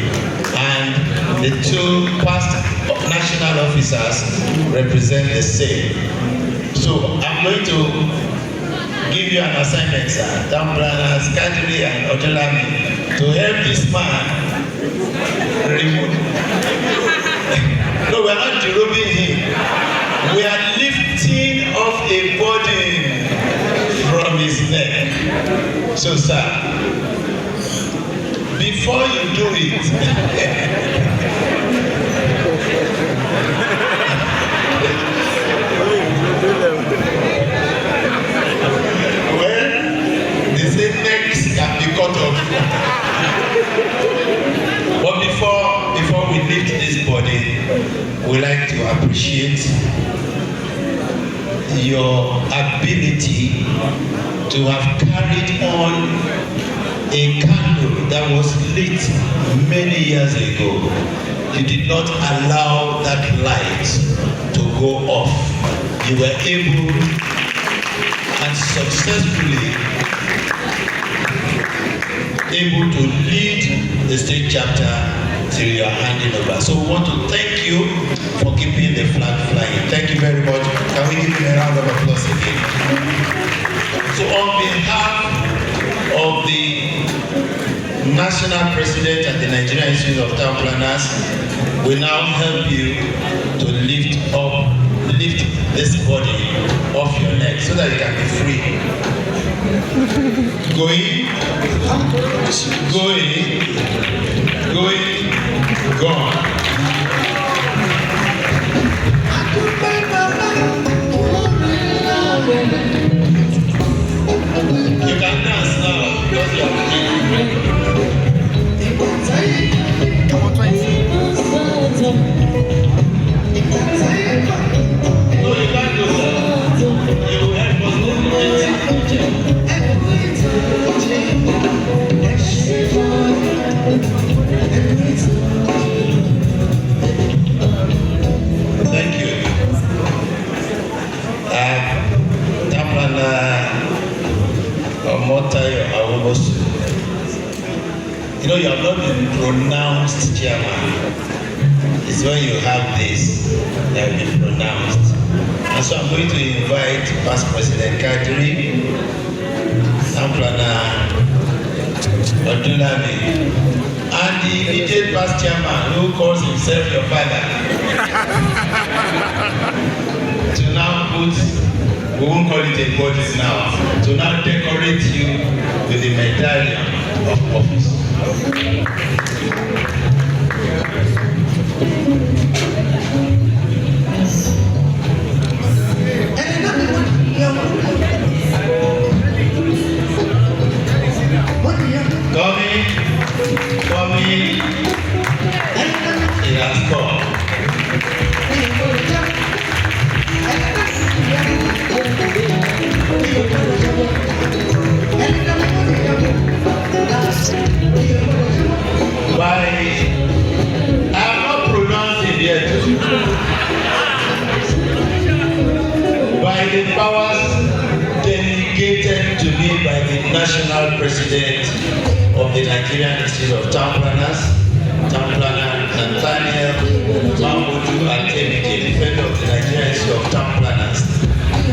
And the two past national officers represent the same. So I'm going to give you an assignment, sir, town planners, Kadri and Ojelami, to help this man remove. No, we are not derobing him. We are lifting off a burden from his neck. So, sir, before you do it, can be cut off. But before we lift this body, we like to appreciate your ability to have carried on a candle that was lit many years ago. You did not allow that light to go off. You were able and successfully able to lead the state chapter till you are handing over. So we want to thank you for keeping the flag flying. Thank you very much. Can we give him a round of applause again? So on behalf of the National President and the Nigerian Institute of Town Planners, we now help you to lift this body off your neck so that you can be free. Going, gone. You can dance now because you are no, you can't do that. You will help us to thank you. You know, you have not been pronounced chairman. It's when you have this that you have been pronounced. And so I'm going to invite past President Kadri, town planner Odunlami, and the immediate past chairman who calls himself your father to now put, we won't call it a body now, to now decorate you with the medallion of office. Coming, it has come. I have not pronounced it yet. By the powers delegated to me by the National President of the Nigerian Institute of Town Planners, Town Planner Nathaniel Mamudu Atemike, defender of the Nigerian Institute of Town Planners,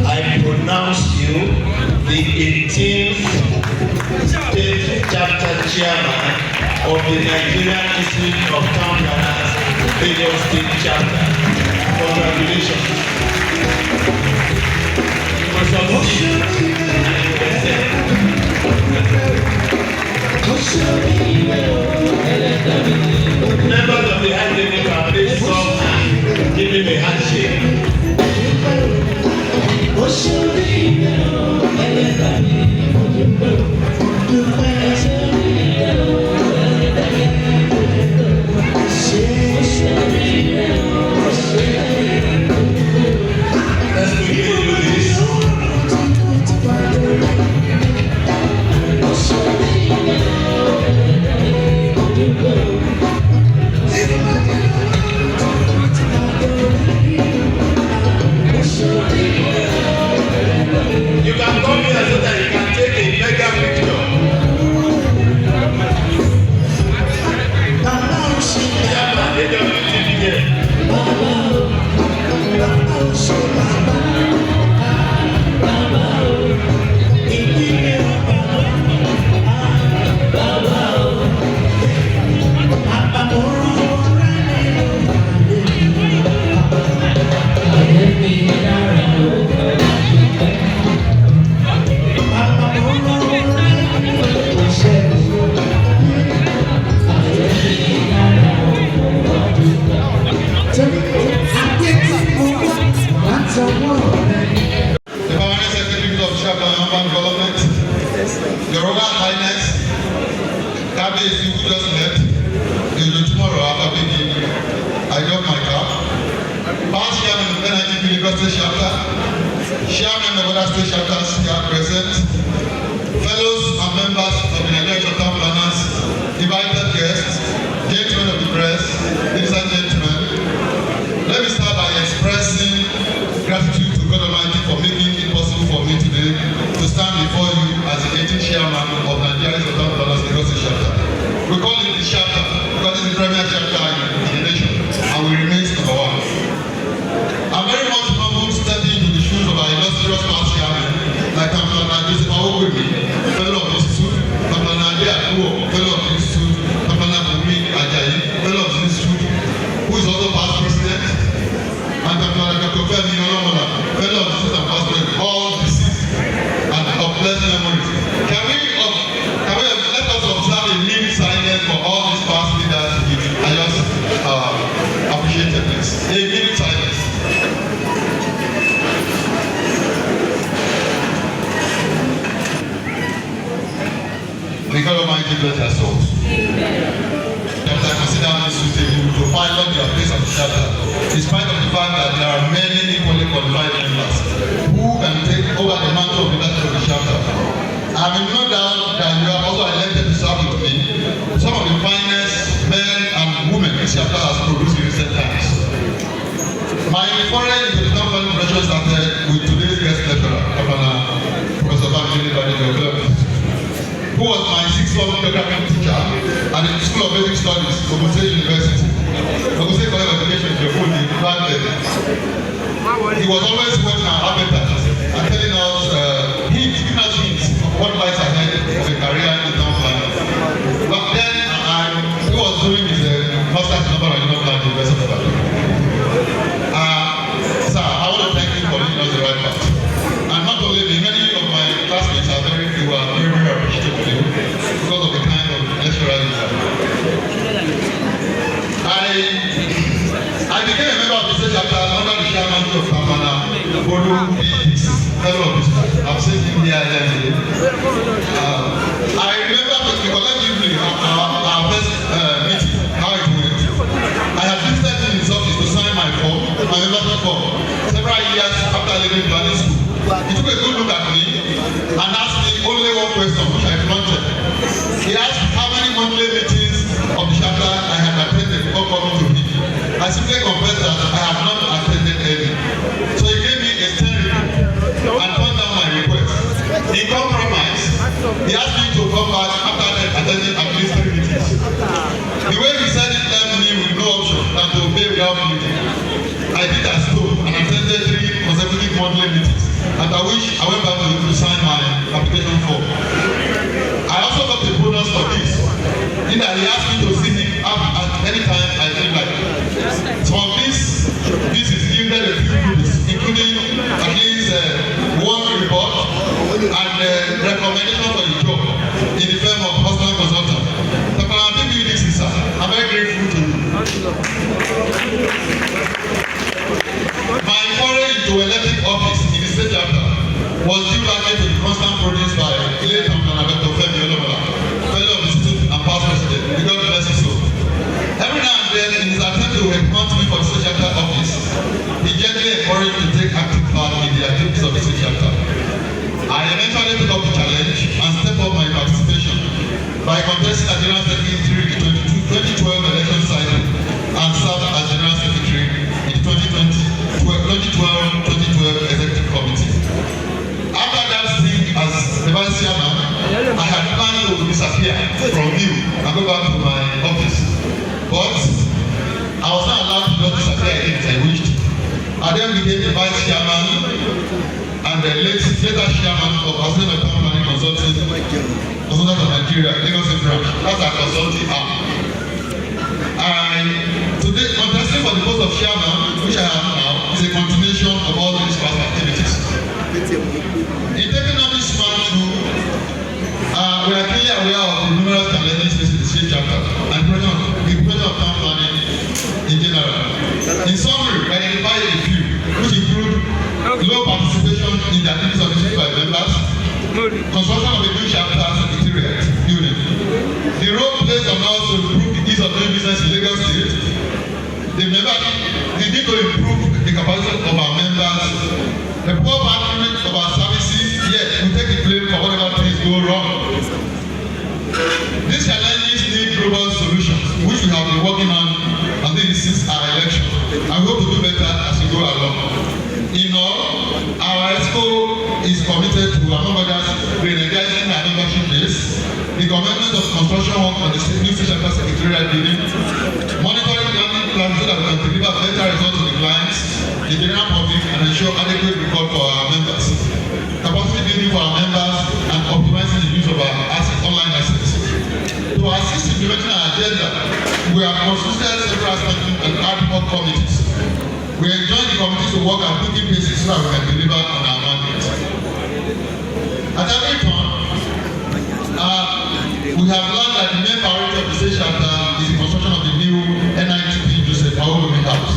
I pronounce you the 18th State Chapter Chairman of the Nigerian Institute of Town Planners, Lagos State Chapter. Congratulations. Members of the academic can please come and give him a handshake. Let's quickly do this. Kábíyèsí who just left, tomorrow after being I got my car. Past chairman of NITP Lagos State Chapter, chairman of other state chapters here present, fellows and members of the Nigerian Town Planners, invited guests, gentlemen of the press, ladies and gentlemen. Let me start by expressing gratitude to God Almighty for making it possible for me today to stand before you as the 18th chairman of Nigerian Town Planners Lagos State Chapter. We call it the chapter because it's the premier chapter in the nation and we remain number one. I'm very much humbled stepping into the shoes of our illustrious past chairman like Kampana Joseph Awogwemi, fellow of the Institute, Kampana Ade Akuo, fellow of the Institute, Kampana Bumi Ajayi, fellow of the Institute, who is also past president, and Kampana Dr. Femi Olomola, fellow of the Institute and past president, all deceased and of blessed memories. Can we let us observe a minute silence for all these past leaders? I just appreciate it, please. A minute silence. May God Almighty bless their souls. Chapter, consider me suitable to pilot their place of the chapter, in spite of the fact that there are many equally qualified members who can take over the mantle of leadership of the chapter. I am in no doubt that you have also elected to serve with me some of the finest men and women this chapter has produced in recent times. My foray into the town planning profession started with today's guest lecturer, Professor Bamjini Badejo, who was my sixth form geography teacher at the School of Basic Studies, Ogun State University. Ogun State College of Education is your full name, back then. He was always working our appetite and telling us giving us hints of what lies ahead of a career in town planning. But then he was doing his master's in urban regional planning at the University of Ibadan. Sir, I want to thank you for leading us the right path. And not only me, many of my classmates are very appreciative of you because of the kind of lecturer you are. I became a member of the state chapter under the chairman of Kampana, Bodo, fellow of this. I've seen him here today. I remember collectively our first meeting, how it went. I had visited him in his office to sign my membership form several years after leaving Valley School. He took a good look at me and asked me only one question, which I flaunted. He asked how many monthly meetings of the chapter I had attended before coming to him. I simply confessed that I have not attended any. So he gave me a stern report and turned down my request. In compromise, he asked me to come back after attending at least 3 meetings. The way he said it left me with no option than to obey without meeting. I did as told and attended 3 consecutive monthly meetings, after which I went back to sign my application form. I also got a bonus for this, in that he asked me to see him at any time I feel like it. Some of this is yielded a few goodies, including at least one report and recommendation for a job in the firm of personal consultant. Sir, I'm very grateful to you. My foray into elected office in the state chapter was due largely to the constant produce by late Dr. Femi Olomola, fellow of the Institute and past president. May God bless you so. Every now and then, in his attempt to recommend me for the state chapter office, he gently encouraged me to take active part in the activities of the state chapter. I eventually took up the challenge and stepped up my participation by contesting as General Secretary in the 2012 election cycle and served as General Secretary in the 2012 Executive Committee. After that stint as the Vice Chairman, I had planned to disappear from you and go back to my office. But I was not allowed to just disappear again as I wished. I then became the Vice Chairman and the later Chairman of Association of Town Planning Consulting of Nigeria, Lagos State Branch. That's our consulting arm. Today, contesting for the post of chairman, which I have now, is a continuation of all these past activities. In taking on this mantle, we are clearly aware of the numerous challenges facing the state chapter and the pressure of town planning in general. In summary, we identify a few, which include low participation in the activities of the state by members, construction of a new chapter secretariat building, The role placed on us to improve the ease of doing business in Lagos State. The need to improve the capacity of our members. The poor management of our services, yet we take the blame for whatever things go wrong. These challenges need robust solutions, which we have been working on this since our election, and we hope to do better as we go along. In all, our Exco is committed to, among others, re-energizing our membership base, the commencement of construction work on the new Central Secretariat building, monitoring planning plans so that we can deliver better results to the clients, the general public, and ensure adequate record for our members, capacity building for our members, and optimizing the use of our online assets. To assist in implementing our agenda, we have consulted several aspects and ad hoc committees. We enjoin the committees to work at quick paces so that we can deliver on our mandate. At every turn, we have learned that the main priority of the state chapter is the construction of the new NITP Joseph Aogomi House.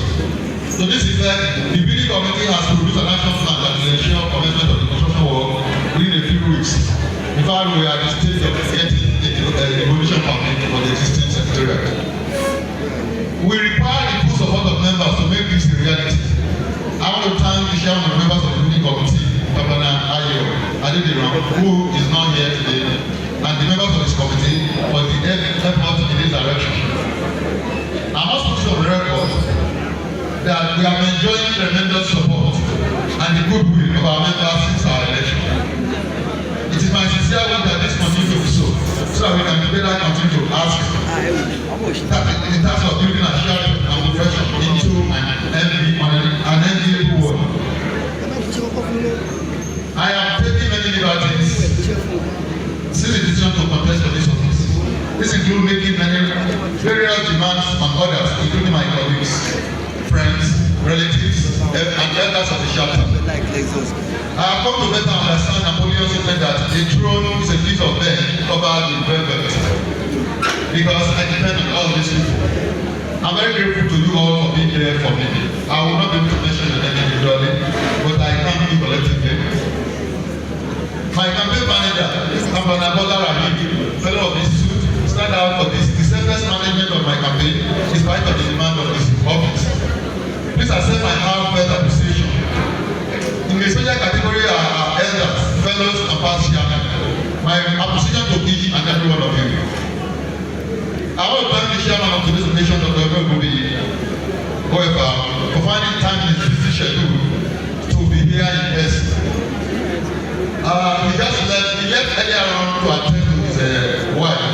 To this effect, the building committee has produced an action plan that will ensure commencement of the construction work within a few weeks. In fact, we are at the stage of getting a demolition permit for the existing secretariat. We require the full support of members to make this a reality. I want to thank the chairman and members of the building committee, Governor Ayo Adediran, who is not here today, and the members of this committee for the effort in this direction. I must put on record that we have enjoyed tremendous support and the goodwill of our members since our election. It is my sincere hope that this continue to be so that we can together continue to ask that in terms of building a shared and profession into an enviable world. I have taken many liberties since the decision to contest for this office. This includes making many various demands on others, including my colleagues, friends, relatives, and elders of the chapter. I have come to better understand Napoleon's statement that a throne is a piece of bed covered in velvet. Because I depend on all these people. I'm very grateful to you all for being there for me. I will not be able to mention your name individually, but I thank you collectively. My campaign manager, Governor Rahim, fellow of this suit, stand out for this. The selfless management of my campaign is part of the demand of this office. Please accept my heartfelt appreciation. In the special category are elders, fellows, and past chairmen. My appreciation to each and every one of you. I want to thank the chairman of today's occasion, Dr. Ogobi, however, for finding time in his busy schedule to be here in person. He left earlier on to attend to his wife,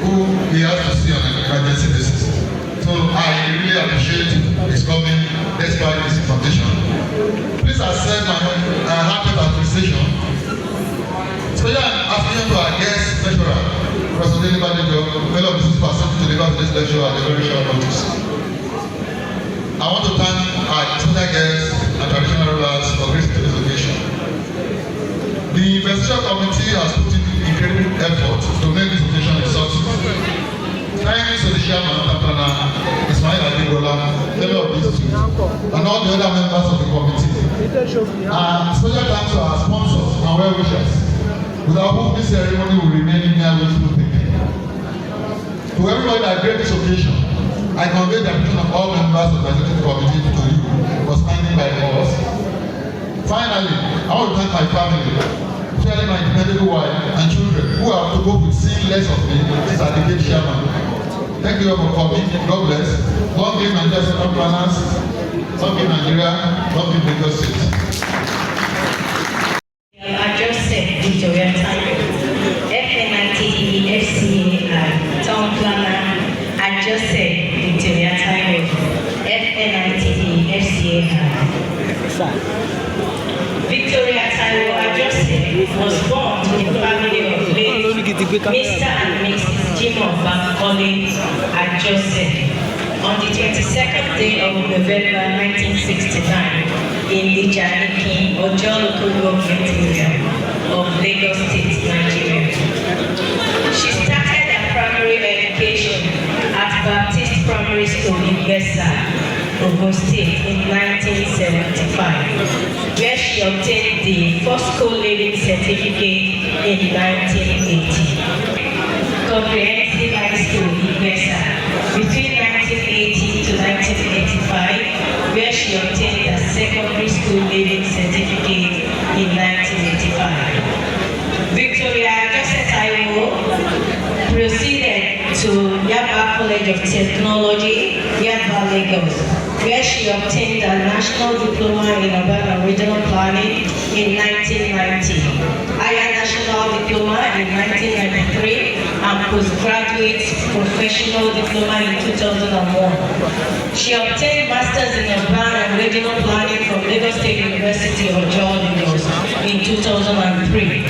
who he has to see on an emergency basis. So I really appreciate his coming despite his condition. Please accept my heartfelt appreciation. Special appreciation to our guest lecturer, Professor Daily Badejo, fellow of the Institute for Accepting to deliver today's lecture at a very short notice. I want to thank our special guests and traditional rulers for gracing today's occasion. The Investigative Committee has put in incredible effort to make this occasion a success. Thanks to the chairman, Dr. Ismail Adibola, fellow of this institute, and all the other members of the committee. And special thanks to our sponsors and well-wishers, without whom this ceremony will remain mere wishful thinking. To everybody that graced this occasion, I convey the appreciation of all members of the executive committee to you for standing by us. Finally, I want to thank my family, especially my dependable wife and children who have to go with seeing less of me since I became chairman. Thank you all for coming. God bless. Long live Nigeria Central Planners. Long live Nigeria. Long live Lagos State. I just said Victoria Time, FNITE, FCA, Town Planner. I just said Victoria Time, FNITE, FCA. Victoria Taiwo, I just said, was born to the family of late Mr. and Mrs. Jimoh Bankole, I just said, on the 22nd day of November 1969 in Ijaniki, Ojo local government area of Lagos State, Nigeria. She started her primary education at Baptist Primary School in Besa, Ogun State in 1975, where she obtained the first school leaving certificate in 1980. Comprehensive High School, Igbesa, between 1980 to 1985, where she obtained a secondary school leaving certificate in 1985. Victoria Joseph Taiwo proceeded to Yaba College of Technology, Yaba, Lagos, where she obtained a national diploma in urban and regional planning in 1990, higher national diploma in 1993, and postgraduate professional diploma in 2001. She obtained masters in urban and regional planning from Lagos State University of Lagos in 2003.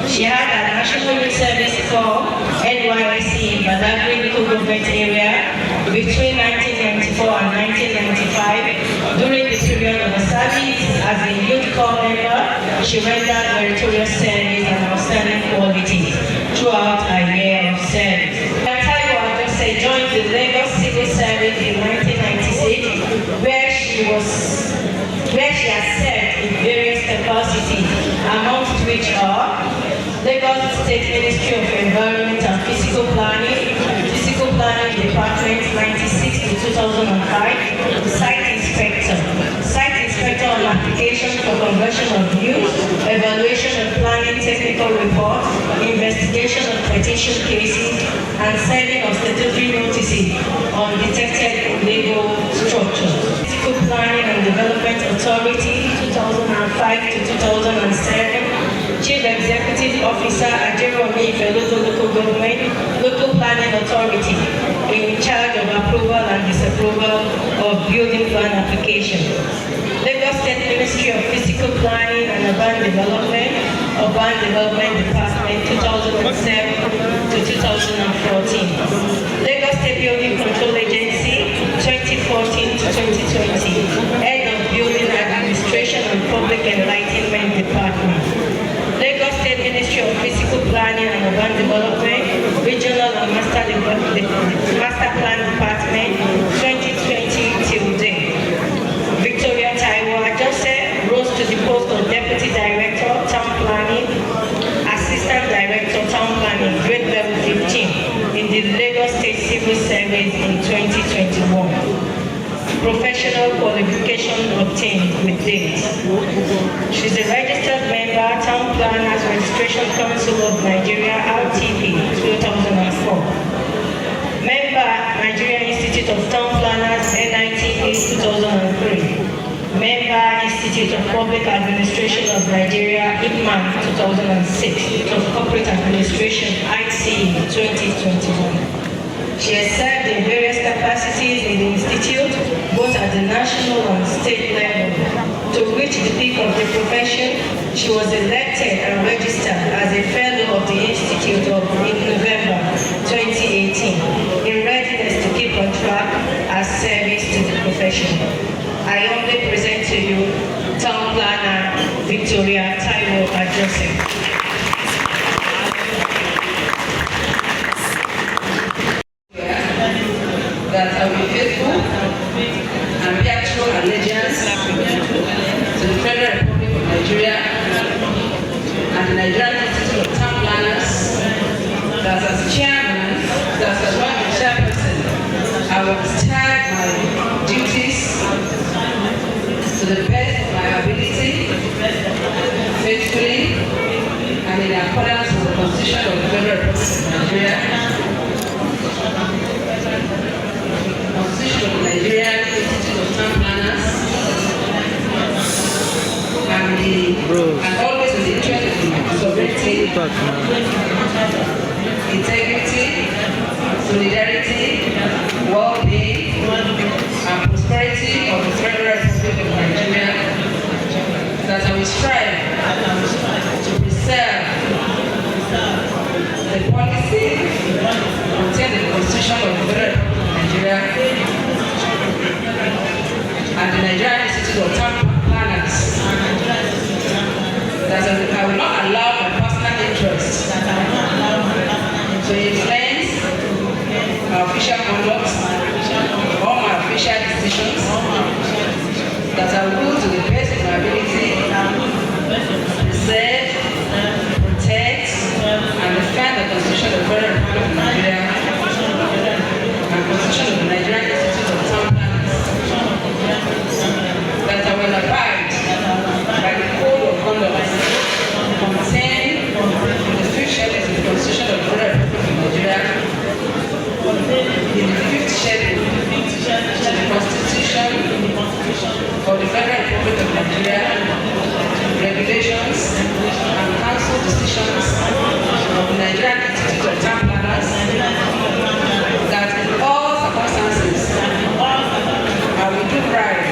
She had a National Youth Service Corps, NYSC in Badagry local government area between 1994 and 1995. During the period of her service as a youth corps member, she rendered meritorious service and outstanding qualities throughout her year of service. Taiwo Adjose joined the Lagos Civil Service in 1996, where she has served in various capacities, amongst which are Lagos State Ministry of Environment and Physical Planning Department 96 to 2005, Site Inspector on application for conversion of use, evaluation of planning technical reports, investigation of petition cases, and sending of statutory notices on detected illegal structures. Physical Planning and Development Authority 2005 to 2007. Chief Executive Officer Ajeromi Felodo Local Government, Local Planning Authority, in charge of approval and disapproval of building plan applications. Lagos State Ministry of Physical Planning and Urban Department, Department 2007 to 2014. Lagos State Building Control Agency 2014 to 2020. Head of Building Administration and Public Enlightenment Department. Lagos State Ministry of Physical Planning and Urban Development, Regional and Master Plan Department, 2020 till date. Victoria Taiwo Adjose rose to the post of Deputy Director, Town Planning, Assistant Director, Town Planning, grade level 15, in the Lagos State Civil Service in 2021. Professional qualification obtained with date. She's a registered member, Town Planners Registration Council of Nigeria, RTP, 2004. Member, Nigeria Institute of Town Planners, NITP, 2003. Member, Institute of Public Administration of Nigeria, IPMAN, 2006. Of Corporate Administration, IC, 2021. She has served in various capacities in the Institute, both at the national and state level. To reach the peak of the profession, she was elected and registered as a Fellow of the Institute in November 2018, in readiness to keep on track as service to the profession. I humbly present to you Town Planner Victoria Taiwo Adjose. That I will be faithful and bear true allegiance to the Federal Republic of Nigeria and the Nigerian Institute of Town Planners, that as chairman, that as one of the chairperson, I will discharge my duties to the best of my ability, faithfully, and in accordance with the Constitution of the Federal Republic of Nigeria, Constitution of the Nigerian Institute of Town Planners, and always in the interest of sovereignty, integrity, solidarity, well-being, and prosperity of the Federal Republic of Nigeria, that I will strive to preserve the policy contained in the Constitution of the Federal Republic of Nigeria and the Nigerian Institute of Town Planners, that I will not allow my personal interests to influence our The fifth schedule is the Constitution of the Federal Republic of Nigeria. In the fifth schedule, the Constitution of the Federal Republic of Nigeria, regulations and council decisions of the Nigerian Institute of Town Planners, that in all circumstances, I will do right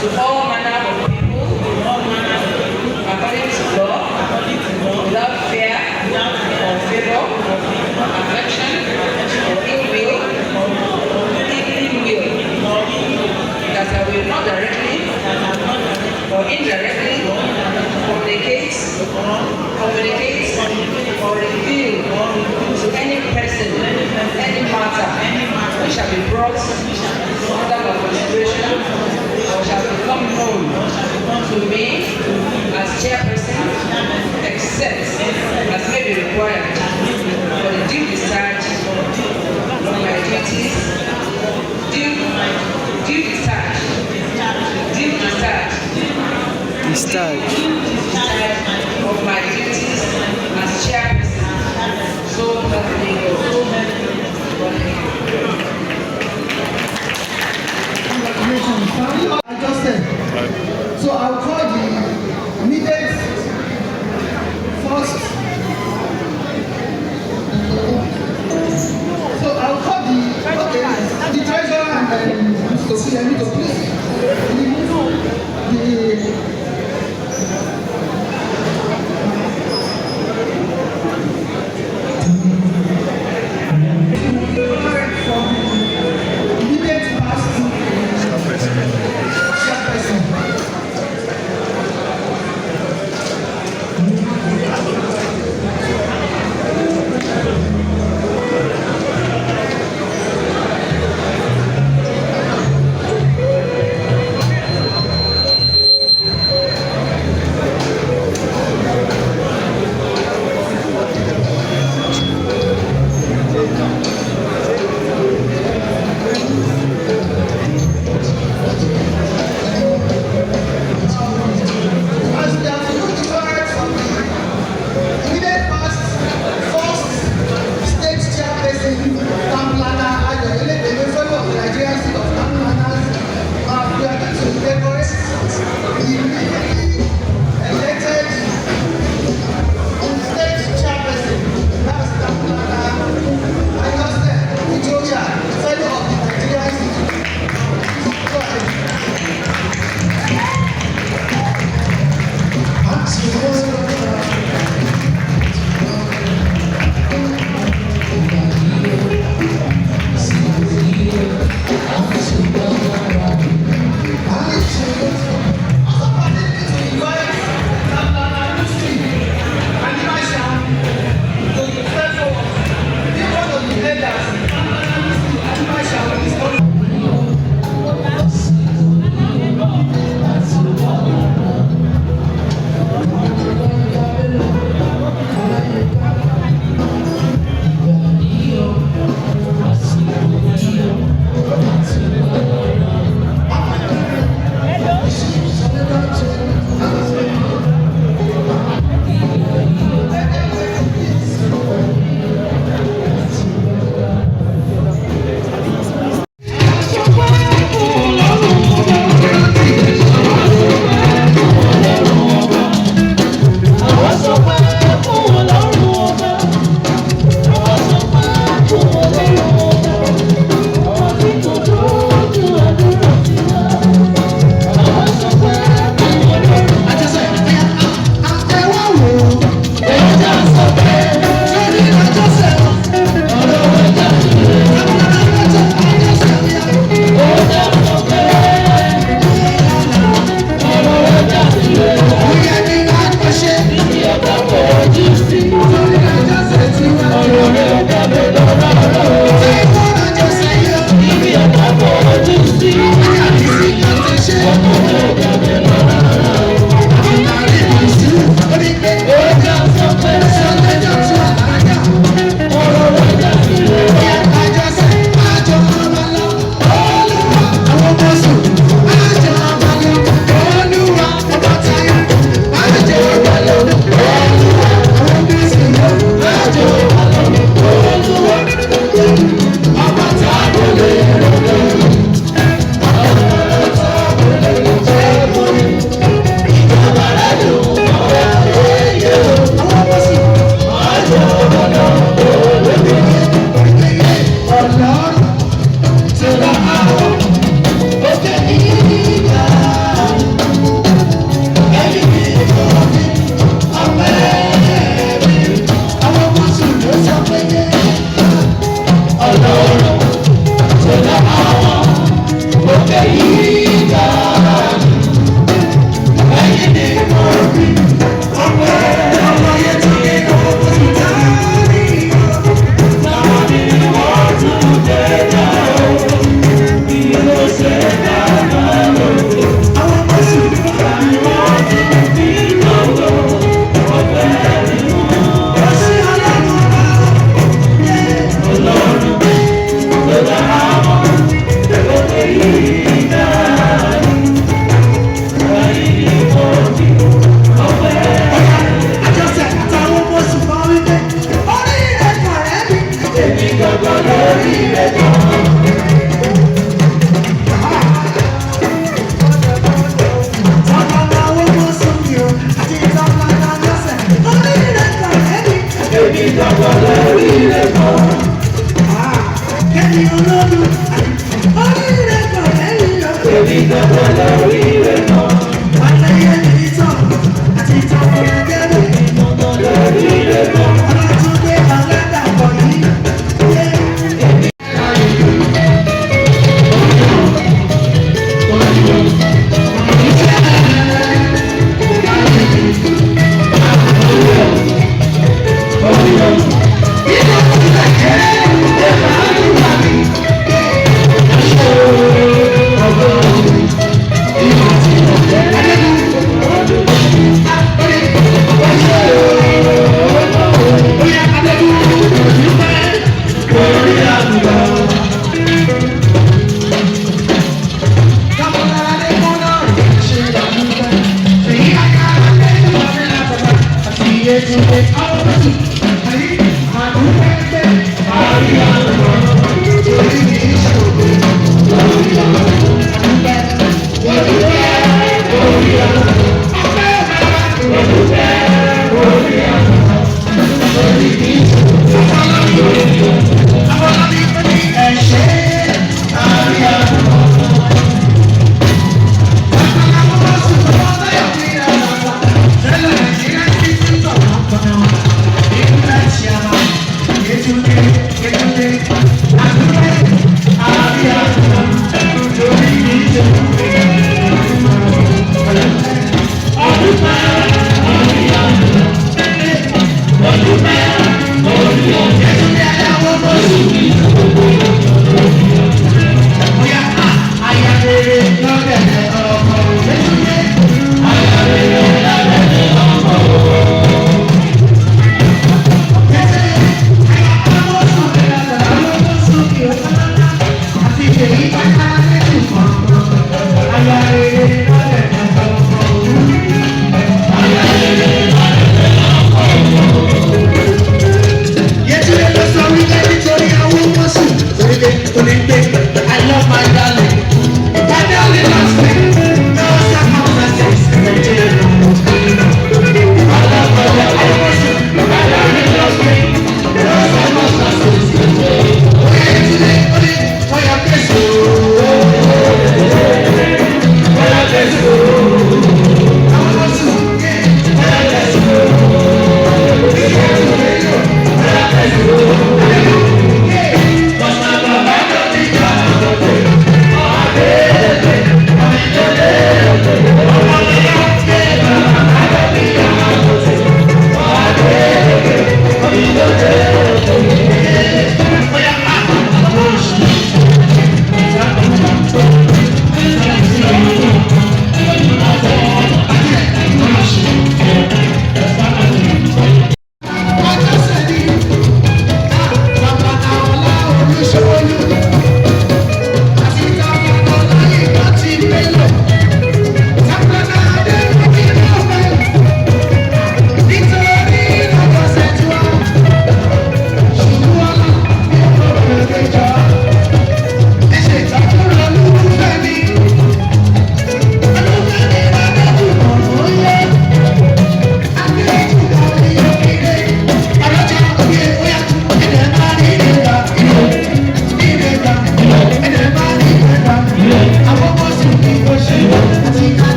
to all manner of people according to law, without fear or favor, affection or ill will, that I will not directly or indirectly communicate or reveal to any person, any matter which shall be brought under my consideration or shall become known to me as chairperson, except as may be required for the due discharge of my duties, due discharge of my duties as chairperson. So help me God. Congratulations. I just said. So I'll call the immediate first. So I'll call the treasurer and Sophia to please remove the immediate past chairperson.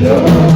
Nigeria.